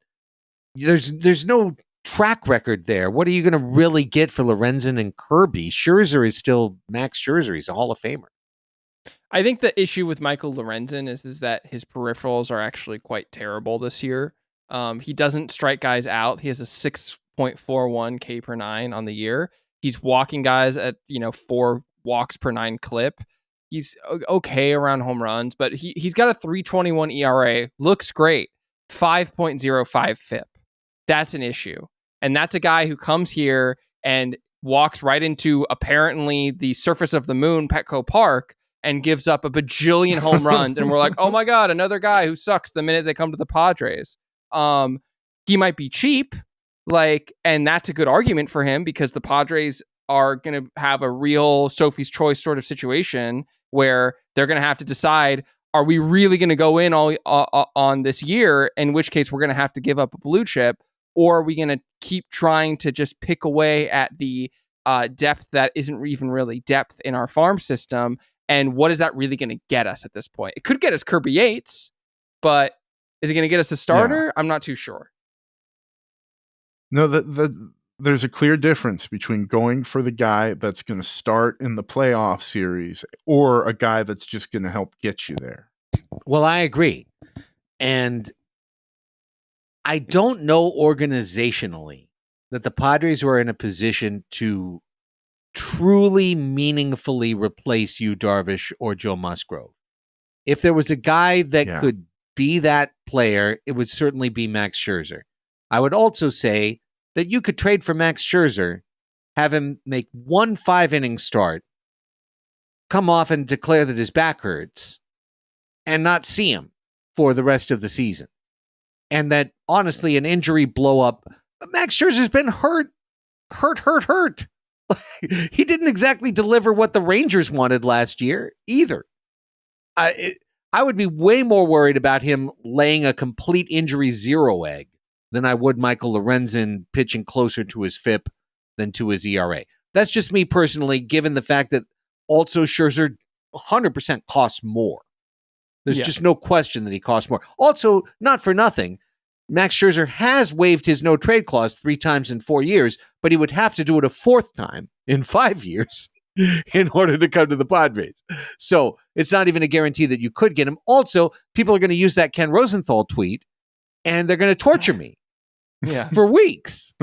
there's no track record there. What are you going to really get for Lorenzen and Kirby? Scherzer is still Max Scherzer. He's a Hall of Famer. I think the issue with Michael Lorenzen is that his peripherals are actually quite terrible this year. He doesn't strike guys out. He has a 6.41 K per nine on the year. He's walking guys at 4 walks per 9 clip. He's okay around home runs, but he's got a 3.21 ERA. Looks great. 5.05 FIP. That's an issue. And that's a guy who comes here and walks right into apparently the surface of the moon, Petco Park, and gives up a bajillion home runs. And we're like, oh my God, another guy who sucks the minute they come to the Padres. He might be cheap, and that's a good argument for him, because the Padres are going to have a real Sophie's Choice sort of situation where they're going to have to decide, are we really going to go in all on this year, in which case we're going to have to give up a blue chip, or are we going to keep trying to just pick away at the depth that isn't even really depth in our farm system? And what is that really going to get us at this point? It could get us Kirby Yates, but is it going to get us a starter? Yeah. I'm not too sure. No, there's a clear difference between going for the guy that's going to start in the playoff series or a guy that's just going to help get you there. Well, I agree. And I don't know organizationally that the Padres were in a position to truly meaningfully replace Yu Darvish or Joe Musgrove. If there was a guy that could be that player, it would certainly be Max Scherzer. I would also say that you could trade for Max Scherzer, have him make 1 5-inning start, come off and declare that his back hurts, and not see him for the rest of the season. And that, honestly, an injury blow up. Max Scherzer's been hurt. He didn't exactly deliver what the Rangers wanted last year either. I would be way more worried about him laying a complete injury zero egg than I would Michael Lorenzen pitching closer to his FIP than to his ERA. That's just me personally, given the fact that also Scherzer 100% costs more. There's just no question that he costs more. Also, not for nothing, Max Scherzer has waived his no-trade clause 3 times in 4 years, but he would have to do it a 4th time in 5 years in order to come to the Padres. So it's not even a guarantee that you could get him. Also, people are going to use that Ken Rosenthal tweet and they're going to torture me for weeks.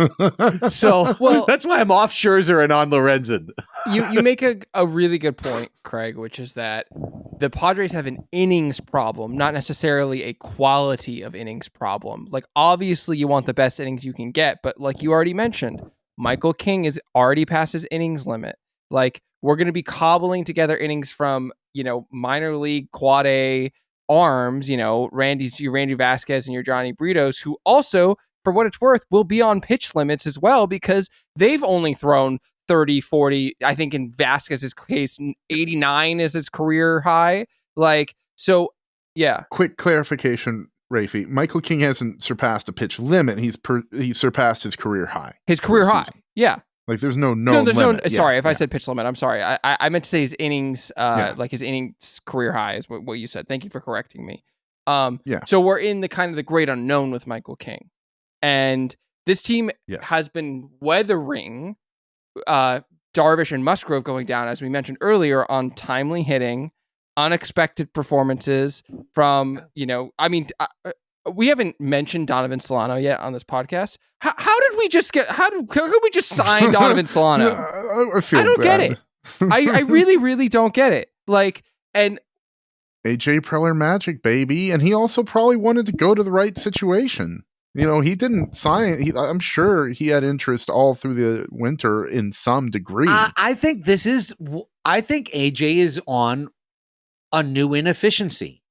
So that's why I'm off Scherzer and on Lorenzen. You make a really good point, Craig, which is that the Padres have an innings problem, not necessarily a quality of innings problem. Like, obviously, you want the best innings you can get, but like you already mentioned, Michael King is already past his innings limit. Like, we're going to be cobbling together innings from, minor league quad A arms, your Randy Vasquez and your Johnny Britos, who also, for what it's worth, will be on pitch limits as well, because they've only thrown 30, 40, I think in Vasquez's case, 89 is his career high. Like, so, yeah. Quick clarification, Raphie. Michael King hasn't surpassed a pitch limit. He's surpassed his career high. His career high, yeah. Like, there's no limit. Sorry, if I said pitch limit, I'm sorry. I meant to say his innings, like his innings career high is what you said. Thank you for correcting me. So we're in the kind of the great unknown with Michael King. And this team has been weathering Darvish and Musgrove going down, as we mentioned earlier, on timely hitting, unexpected performances from, we haven't mentioned Donovan Solano yet on this podcast. How did we just sign Donovan Solano? I don't get it. I really, really don't get it. Like, and AJ Preller magic, baby. And he also probably wanted to go to the right situation. He didn't sign. I'm sure he had interest all through the winter in some degree. I think AJ is on a new inefficiency.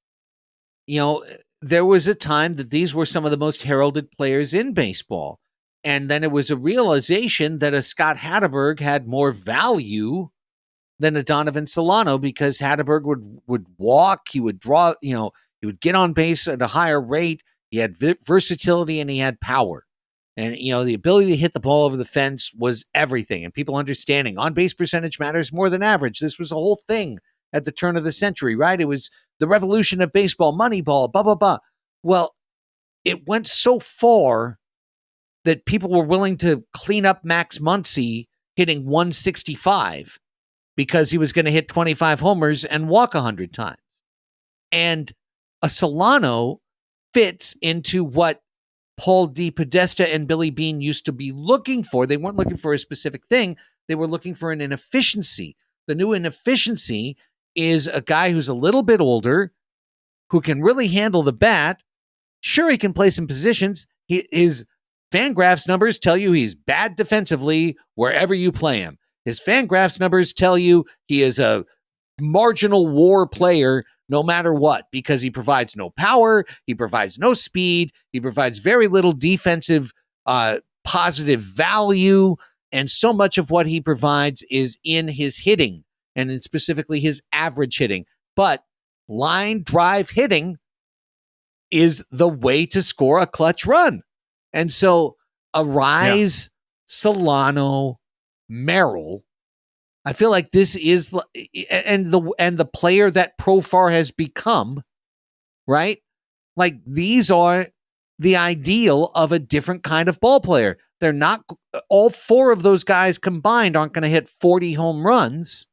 There was a time that these were some of the most heralded players in baseball. And then it was a realization that a Scott Hatteberg had more value than a Donovan Solano, because Hatteberg would walk, he would draw, he would get on base at a higher rate. He had versatility and he had power. And, the ability to hit the ball over the fence was everything. And people understanding on-base percentage matters more than average. This was a whole thing at the turn of the century, right? It was the revolution of baseball, Moneyball, blah, blah, blah. Well, it went so far that people were willing to clean up Max Muncy hitting 165 because he was going to hit 25 homers and walk 100 times. And a Solano fits into what Paul DePodesta and Billy Beane used to be looking for. They weren't looking for a specific thing. They were looking for an inefficiency. The new inefficiency is a guy who's a little bit older, who can really handle the bat. Sure, he can play some positions. His Fangraphs numbers tell you he's bad defensively wherever you play him. His Fangraphs numbers tell you he is a marginal WAR player no matter what, because he provides no power, he provides no speed, he provides very little defensive positive value, and so much of what he provides is in his hitting, and in specifically his average hitting. But line drive hitting is the way to score a clutch run. And so Arise, Solano, Merrill, I feel like this is, and the player that Profar has become, right? Like, these are the ideal of a different kind of ball player. They're not, all four of those guys combined aren't going to hit 40 home runs,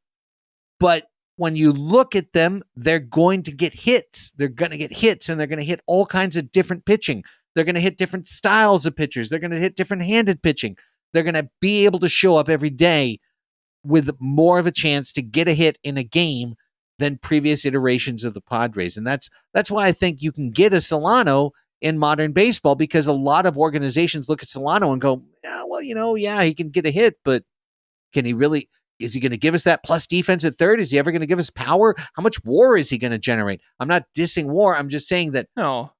but when you look at them, they're going to get hits. They're going to get hits, and they're going to hit all kinds of different pitching. They're going to hit different styles of pitchers. They're going to hit different handed pitching. They're going to be able to show up every day with more of a chance to get a hit in a game than previous iterations of the Padres. And that's why I think you can get a Solano in modern baseball, because a lot of organizations look at Solano and go, yeah, well, he can get a hit, but can he really, is he going to give us that plus defense at third? Is he ever going to give us power? How much WAR is he going to generate? I'm not dissing WAR. I'm just saying that. No.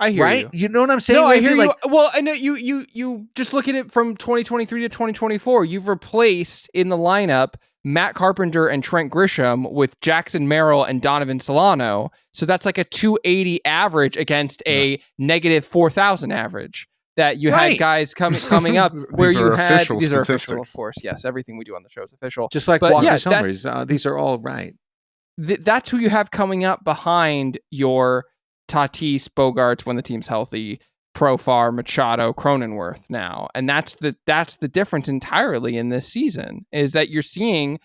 I hear right? you. You know what I'm saying? No, I hear like, you. Well, I know you just look at it from 2023 to 2024. You've replaced in the lineup Matt Carpenter and Trent Grisham with Jackson Merrill and Donovan Solano. So that's like a 280 average against a negative 4,000 average that you had guys coming up where you had. These are official, of course. Yes, everything we do on the show is official. Just like Walker's homers. These are all right. That's who you have coming up behind your Tatis, Bogarts when the team's healthy, Profar, Machado, Cronenworth now. And that's the difference entirely in this season, is that you're seeing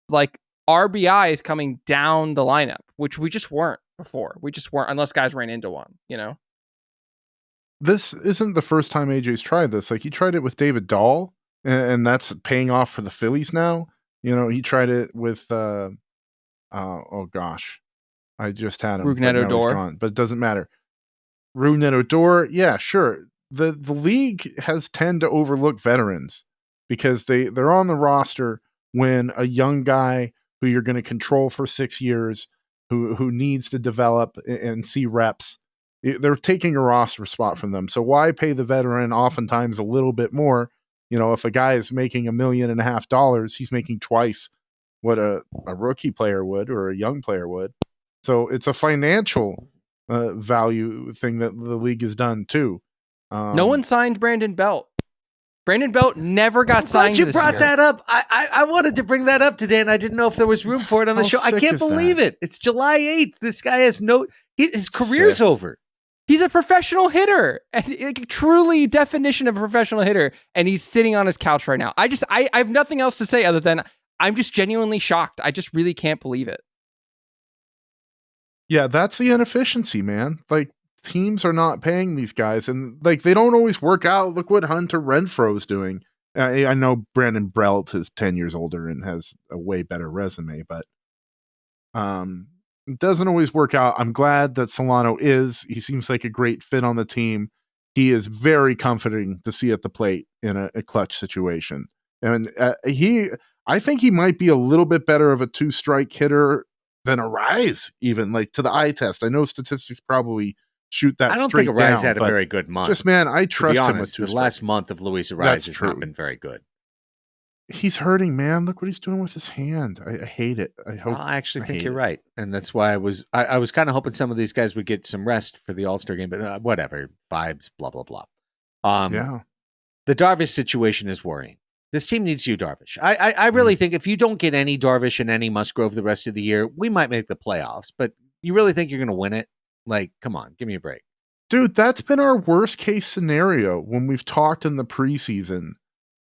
like RBIs coming down the lineup, which we just weren't before. We just weren't, unless guys ran into one, you know? This isn't the first time AJ's tried this. Like, he tried it with David Dahl, and that's paying off for the Phillies now. You know, he tried it with, oh gosh, I just had him. Rougned but now he's Odor. gone, but it doesn't matter. Rougned Odor, yeah, sure. The league has tend to overlook veterans because they're on the roster when a young guy who you're going to control for 6 years, who needs to develop and see reps, they're taking a roster spot from them. So why pay the veteran oftentimes a little bit more? You know, if a guy is making $1.5 million, he's making twice what a rookie player would or a young player would. So it's a financial value thing that the league has done too. No one signed Brandon Belt. Brandon Belt never got signed. Glad you brought that up. I wanted to bring that up today, and I didn't know if there was room for it on the show. I can't believe it. It's July 8th. This guy has his career's over. He's a professional hitter, truly definition of a professional hitter, and he's sitting on his couch right now. I have nothing else to say other than I'm just genuinely shocked. I just really can't believe it. Yeah, that's the inefficiency, man. Like, teams are not paying these guys, and like they don't always work out. Look what Hunter Renfroe's doing. I know Brandon Belt is 10 years older and has a way better resume, but it doesn't always work out. I'm glad that Solano he seems like a great fit on the team. He is very comforting to see at the plate in a clutch situation. And I think he might be a little bit better of a 2-strike hitter than Arise, even like to the eye test. I know statistics probably shoot that. I don't straight think Arise down, had a very good month. Just, man, I trust him with the last month of Luis Arise has not been very good. He's hurting, man. Look what he's doing with his hand. I hate it. I actually think you're right, and that's why I was kind of hoping some of these guys would get some rest for the All-Star game, but whatever, vibes, blah blah blah. Yeah, the Darvish situation is worrying. This team needs you, Darvish. I really think if you don't get any Darvish and any Musgrove the rest of the year, we might make the playoffs. But you really think you're going to win it? Like, come on, give me a break. Dude, that's been our worst case scenario when we've talked in the preseason.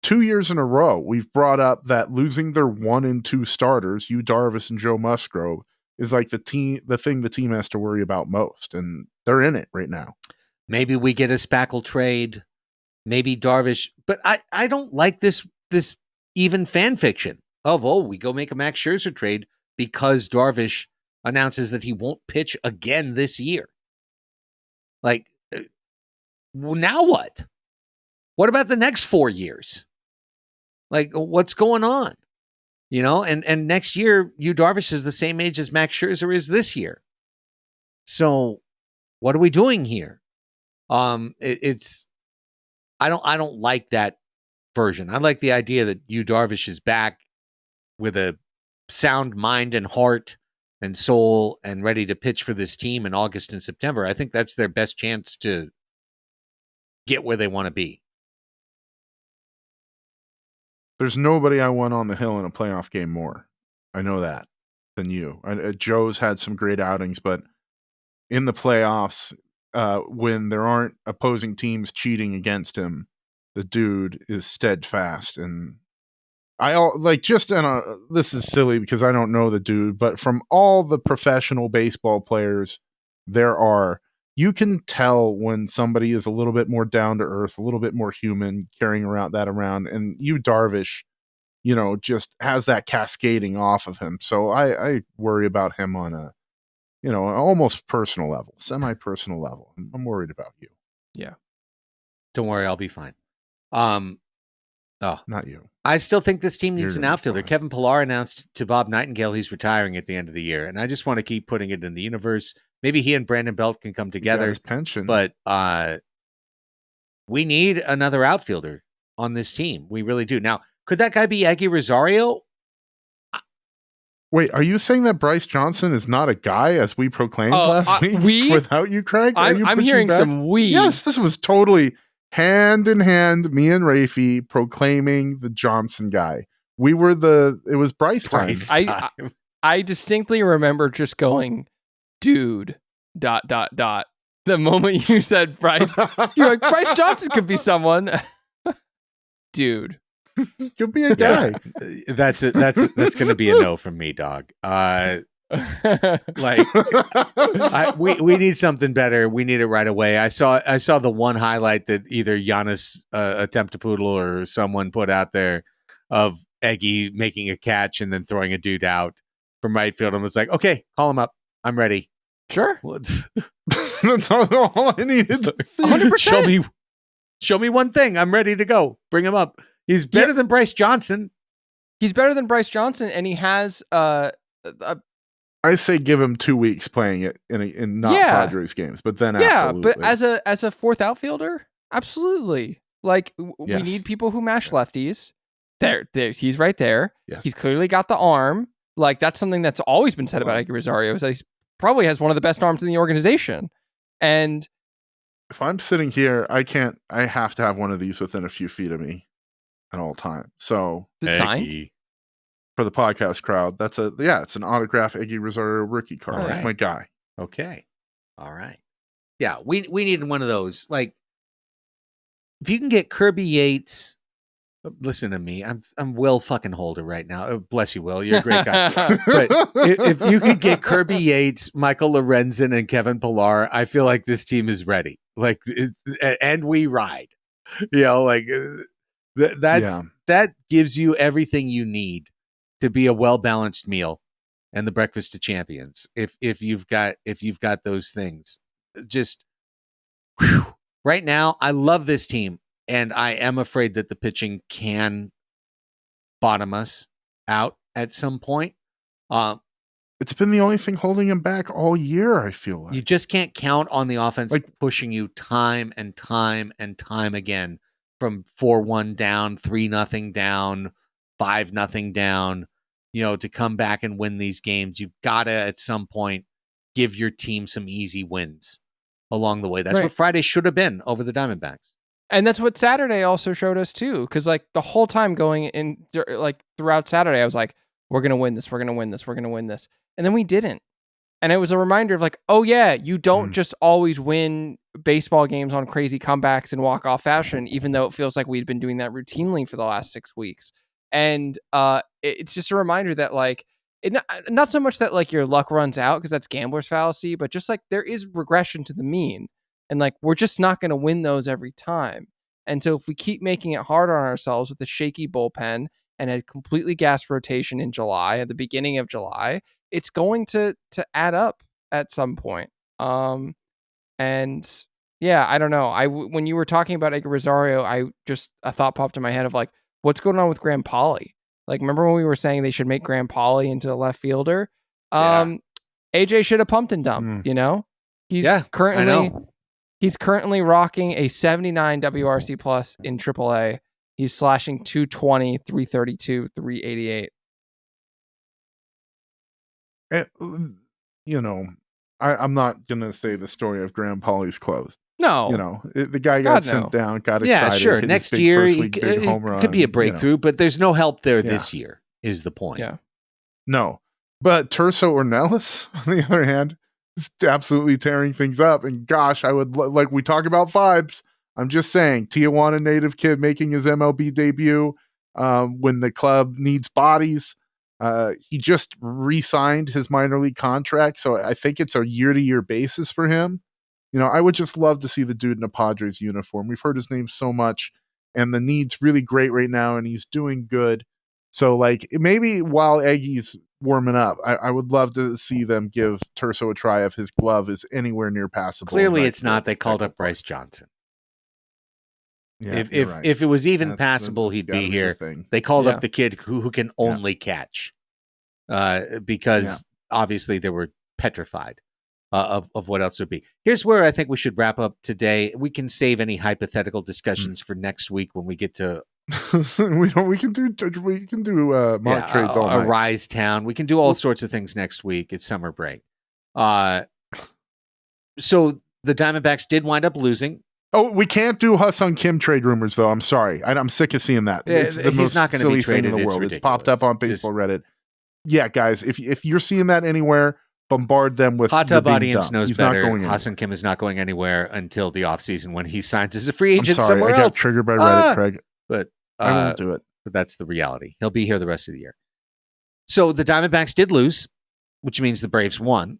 2 years in a row, we've brought up that losing their 1 and 2 starters, Yu Darvish and Joe Musgrove, is like the thing the team has to worry about most. And they're in it right now. Maybe we get a Spackle trade. Maybe Darvish. But I don't like this even fan fiction of, we go make a Max Scherzer trade because Darvish announces that he won't pitch again this year. Like, now what? What about the next 4 years? Like, what's going on? You know, and next year, Yu Darvish is the same age as Max Scherzer is this year. So what are we doing here? I don't like that version. I like the idea that Yu Darvish is back with a sound mind and heart and soul and ready to pitch for this team in August and September. I think that's their best chance to get where they want to be. There's nobody I want on the hill in a playoff game more. I know that than you. Joe's had some great outings, but in the playoffs, when there aren't opposing teams cheating against him, the dude is steadfast. And this is silly because I don't know the dude, but from all the professional baseball players you can tell when somebody is a little bit more down to earth, a little bit more human, carrying around. And Yu Darvish, just has that cascading off of him. So I worry about him on a, almost personal level, semi-personal level. I'm worried about you. Yeah. Don't worry, I'll be fine. Not you. I still think this team needs an outfielder. Fine. Kevin Pillar announced to Bob Nightingale he's retiring at the end of the year, and I just want to keep putting it in the universe. Maybe he and Brandon Belt can come together. His pension, but we need another outfielder on this team. We really do. Now, could that guy be Eggy Rosario? Wait, are you saying that Bryce Johnson is not a guy, as we proclaimed last week without you, Craig? I'm hearing some we. Yes, this was totally hand in hand, me and Raphie proclaiming the Johnson guy. It was Bryce time. I distinctly remember just going, dude, ... The moment you said Bryce, you're like, Bryce Johnson could be someone. Dude. You'll be a guy. That's going to be a no from me, dog. We need something better. We need it right away. I saw the one highlight that either Giannis Attemptapoodle or someone put out there of Eggy making a catch and then throwing a dude out from right field, and was like, okay, call him up. I'm ready. Sure. That's all I needed. 100%. Show me one thing. I'm ready to go. Bring him up. He's better than Bryce Johnson. He's better than Bryce Johnson, and he has I say give him 2 weeks playing it in not Padres games, but then absolutely. But as a fourth outfielder, absolutely. Like we need people who mash lefties. There, he's right there. Yes. He's clearly got the arm. Like that's something that's always been said about Eggy Rosario. Is that he probably has one of the best arms in the organization. And if I'm sitting here, I have to have one of these within a few feet of me at all times. So is it signed? For the podcast crowd, it's an autograph Eggy Rosario rookie card. That's my guy. Okay. All right. Yeah, we needed one of those. Like, if you can get Kirby Yates, listen to me. I'm Will fucking Holder right now. Oh, bless you, Will. You're a great guy. But if you could get Kirby Yates, Michael Lorenzen, and Kevin Pillar, I feel like this team is ready. Like, and we ride. You know, like that gives you everything you need to be a well-balanced meal and the breakfast of champions. If you've got those things, just right now, I love this team, and I am afraid that the pitching can bottom us out at some point. It's been the only thing holding him back all year, I feel like. You just can't count on the offense pushing you time and time and time again from 4-1 down, 3-0 down, 5-0 down, to come back and win these games. You've got to, at some point, give your team some easy wins along the way. That's what Friday should have been over the Diamondbacks. And that's what Saturday also showed us too. Because like the whole time going in, like throughout Saturday, I was like, we're going to win this. We're going to win this. We're going to win this. And then we didn't. And it was a reminder of like, oh yeah, you don't just always win baseball games on crazy comebacks and walk-off fashion, even though it feels like we'd been doing that routinely for the last 6 weeks. And it's just a reminder that like, not so much that like your luck runs out, because that's gambler's fallacy, but just like there is regression to the mean. And like, we're just not going to win those every time. And so if we keep making it hard on ourselves with a shaky bullpen and a completely gassed rotation in July, at the beginning of July, it's going to add up at some point. And yeah, I don't know. When you were talking about Eggy Rosario, a thought popped in my head of like, what's going on with Graham Pauley? Like, remember when we were saying they should make Graham Pauley into a left fielder? AJ should have pumped and dumped, He's currently rocking a 79 WRC plus in AAA. He's slashing 220, 332, 388. I'm not going to say the story of Graham Pauley's closed. No. The guy got sent down, got excited. Yeah, sure. Next year, it could be a breakthrough, but there's no help there this year, is the point. Yeah. No. But Terso Ornelas, on the other hand, is absolutely tearing things up. And gosh, I would, like we talk about vibes, I'm just saying, Tijuana native kid making his MLB debut when the club needs bodies. He just re-signed his minor league contract, so I think it's a year-to-year basis for him. I would just love to see the dude in a Padres uniform. We've heard his name so much, and the need's really great right now, and he's doing good. So, like, maybe while Eggy's warming up, I would love to see them give Terso a try if his glove is anywhere near passable. Clearly it's not. They called up Bryce Johnson. Yeah, if it was even passable, he'd be here. They called up the kid who can only catch, because obviously they were petrified of what else would be. Here's where I think we should wrap up today. We can save any hypothetical discussions for next week when we get to. We can do mock trades all night. A Rise Town. We can do all sorts of things next week. It's summer break. So the Diamondbacks did wind up losing. Oh, we can't do Hassan Kim trade rumors, though. I'm sorry. I'm sick of seeing that. It's the most silly thing in the world. It's popped up on Baseball Reddit. Yeah, guys, if you're seeing that anywhere, bombard them with Hot Tub Audience knows better. Hassan Kim is not going anywhere until the offseason when he signs as a free agent somewhere else. I got triggered by Reddit, Craig. But I won't do it. but that's the reality. He'll be here the rest of the year. So the Diamondbacks did lose, which means the Braves won.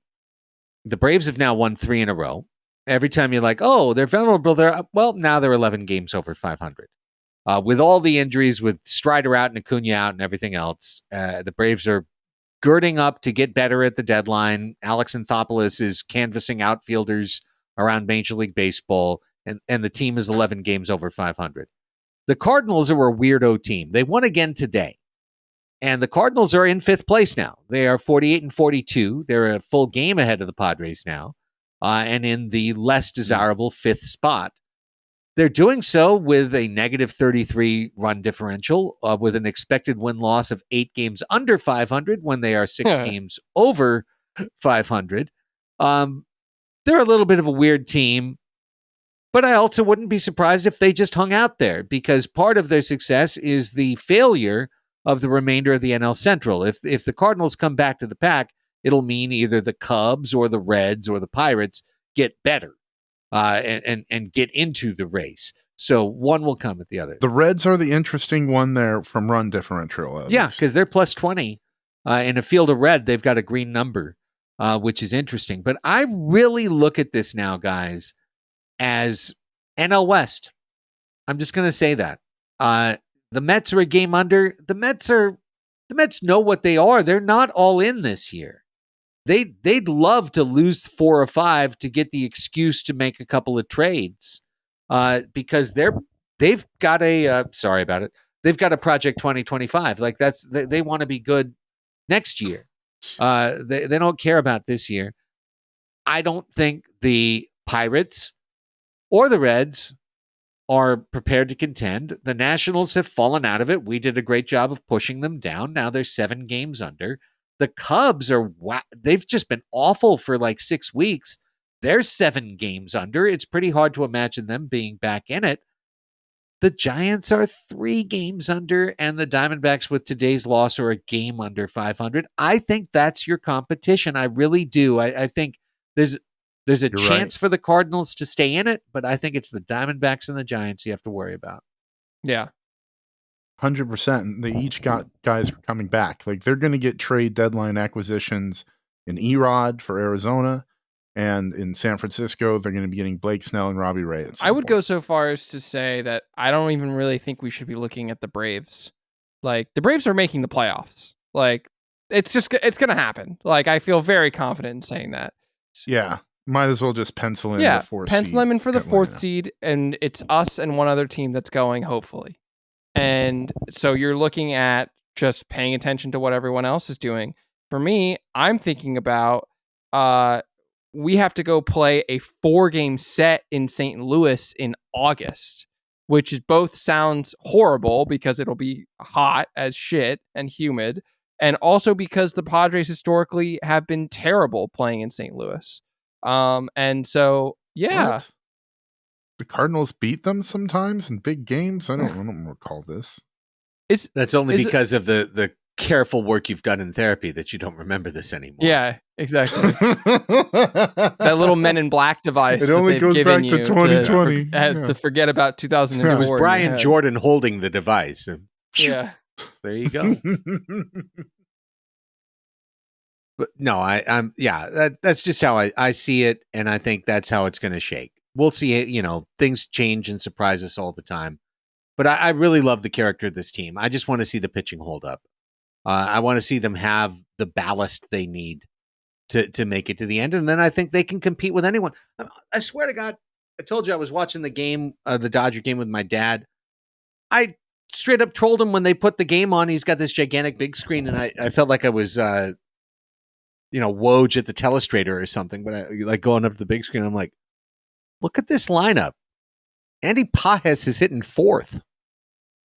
The Braves have now won 3 in a row. Every time you're like, oh, they're vulnerable. Now they're 11 games over 500. With all the injuries, with Strider out and Acuna out and everything else, the Braves are girding up to get better at the deadline. Alex Anthopoulos is canvassing outfielders around Major League Baseball, and the team is 11 games over 500. The Cardinals are a weirdo team. They won again today, and the Cardinals are in 5th place now. They are 48-42. They're a full game ahead of the Padres now, and in the less desirable 5th spot. They're doing so with a negative 33 run differential, with an expected win-loss of 8 games under 500 when they are 6 games over 500. They're a little bit of a weird team, but I also wouldn't be surprised if they just hung out there, because part of their success is the failure of the remainder of the NL Central. If the Cardinals come back to the pack, it'll mean either the Cubs or the Reds or the Pirates get better. And get into the race. So one will come at the other. The Reds are the interesting one there from run differential. Yeah, because they're plus 20. In a field of red, they've got a green number, which is interesting. But I really look at this now, guys, as NL West. I'm just going to say that. The Mets are a game under. The Mets know what they are. They're not all in this year. They'd love to lose 4 or 5 to get the excuse to make a couple of trades, because they've got a sorry about it. They've got a Project 2025. Like they want to be good next year. They don't care about this year. I don't think the Pirates or the Reds are prepared to contend. The Nationals have fallen out of it. We did a great job of pushing them down. Now they're 7 games under. The Cubs they've just been awful for like 6 weeks. They're 7 games under. It's pretty hard to imagine them being back in it. The Giants are 3 games under, and the Diamondbacks with today's loss are a game under 500. I think that's your competition. I really do. I think there's a chance for the Cardinals to stay in it, but I think it's the Diamondbacks and the Giants you have to worry about. Yeah. 100%. They each got guys coming back. Like, they're going to get trade deadline acquisitions in Erod for Arizona, and in San Francisco, they're going to be getting Blake Snell and Robbie Ray. I would go so far as to say that I don't even really think we should be looking at the Braves. Like, the Braves are making the playoffs. Like, it's going to happen. Like, I feel very confident in saying that. Yeah. Might as well just pencil in the 4th seed. Pencil them in for the 4th seed, and it's us and one other team that's going, hopefully. And so you're looking at just paying attention to what everyone else is doing. For me, I'm thinking about we have to go play a 4-game set in St. Louis in August, which is both sounds horrible because it'll be hot as shit and humid, and also because the Padres historically have been terrible playing in St. Louis. And so, yeah. What? The Cardinals beat them sometimes in big games? I don't recall this. That's only because of the careful work you've done in therapy that you don't remember this anymore. Yeah, exactly. That little Men in Black device. It only goes back to 2020. To forget about 2004. It was Brian Jordan holding the device. Yeah. There you go. But no, that's just how I see it, and I think that's how it's going to shake. We'll see it, things change and surprise us all the time. But I really love the character of this team. I just want to see the pitching hold up. I want to see them have the ballast they need to make it to the end, and then I think they can compete with anyone. I swear to God, I told you I was watching the game, the Dodger game with my dad. I straight up trolled him when they put the game on. He's got this gigantic big screen, and I felt like I was Woj at the telestrator or something, but I like going up to the big screen. I'm like, look at this lineup. Andy Pajes is hitting 4th.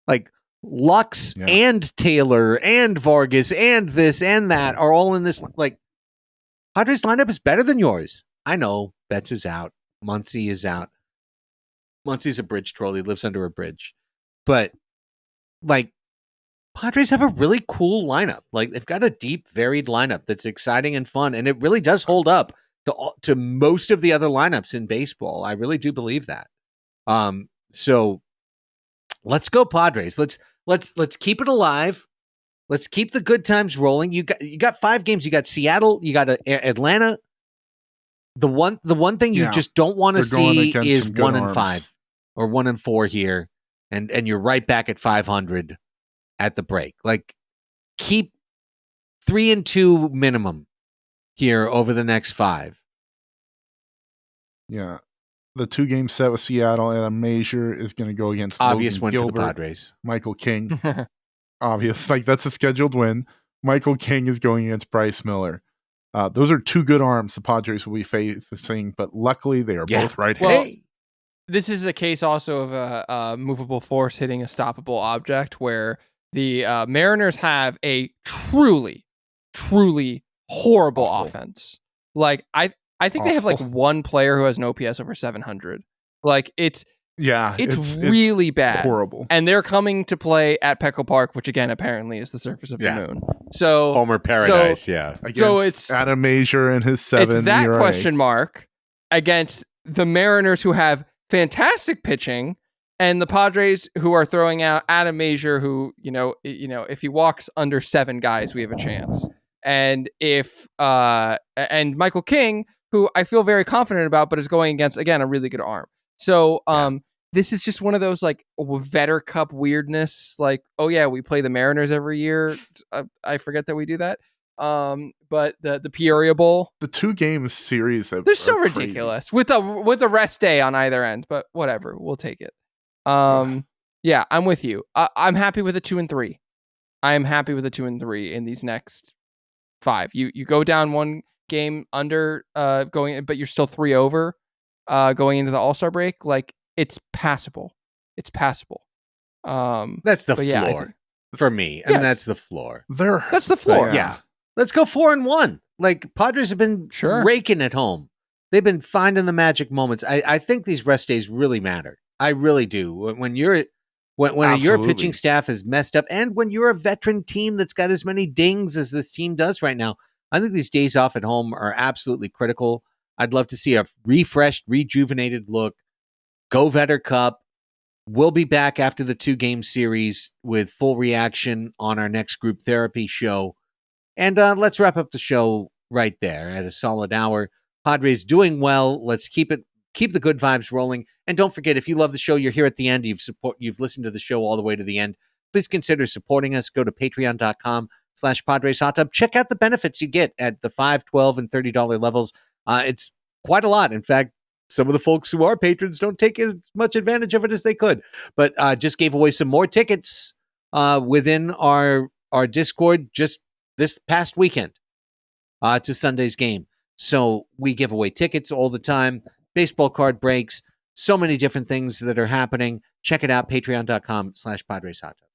Like Lux and Taylor and Vargas and this and that are all in this. Like, Padres lineup is better than yours. I know Betts is out. Muncy is out. Muncy's a bridge troll. He lives under a bridge. But like, Padres have a really cool lineup. Like, they've got a deep, varied lineup that's exciting and fun, and it really does hold up to most of the other lineups in baseball. I really do believe that. So let's go Padres. Let's keep it alive. Let's keep the good times rolling. You got 5 games. You got Seattle. You got Atlanta. The one thing you just don't want to they're going see against is some good 1-5 arms. or 1-4 here, and you're right back at 500 at the break. Like, keep 3-2 minimum here over the next 5. Yeah. The 2-game set with Seattle and a major is going to go against Obvious Logan win Gilbert, for the Padres. Michael King. Obvious. Like, that's a scheduled win. Michael King is going against Bryce Miller. Those are 2 good arms the Padres will be facing, but luckily they are both right-handed. Well, this is a case also of a movable force hitting a stoppable object, where the Mariners have a truly, truly horrible offense. Like, I think they have like one player who has an OPS over 700. Like, it's really bad. Horrible. And they're coming to play at Petco Park, which again apparently is the surface of the moon. So Homer Paradise, so it's Adam Major and his 7. It's that ERA. question mark against the Mariners, who have fantastic pitching, and the Padres, who are throwing out Adam Major, who if he walks under 7 guys, we have a chance. And if and Michael King, who I feel very confident about, but is going against, again, a really good arm. So this is just one of those like Vetter Cup weirdness. Like, oh yeah, we play the Mariners every year. I forget that we do that. But the Peoria Bowl, the 2-game series, they're so ridiculous with the rest day on either end. But whatever, we'll take it. Yeah, I'm with you. I'm happy with a 2-3. I am happy with a 2-3 in these next 5. You go down 1 game under going, but you're still 3 over going into the All-Star break. Like, it's passable. It's passable. That's the floor for me. And that's the floor. That's the floor. Yeah. Let's go 4-1. Like, Padres have been raking at home. They've been finding the magic moments. I think these rest days really matter. I really do. When your pitching staff is messed up, and when you're a veteran team that's got as many dings as this team does right now, I think these days off at home are absolutely critical. I'd love to see a refreshed, rejuvenated look. Go Vetter Cup. We'll be back after the 2-game series with full reaction on our next group therapy show. And let's wrap up the show right there at a solid hour. Padres doing well. Let's keep the good vibes rolling. And don't forget, if you love the show, you're here at the end, you've listened to the show all the way to the end, please consider supporting us. Go to patreon.com/Padres Hot Tub. Check out the benefits you get at the $5, $12, and $30 levels. It's quite a lot. In fact, some of the folks who are patrons don't take as much advantage of it as they could. But just gave away some more tickets within our Discord just this past weekend to Sunday's game. So we give away tickets all the time, baseball card breaks, so many different things that are happening. Check it out, patreon.com/Padres Hot Tub.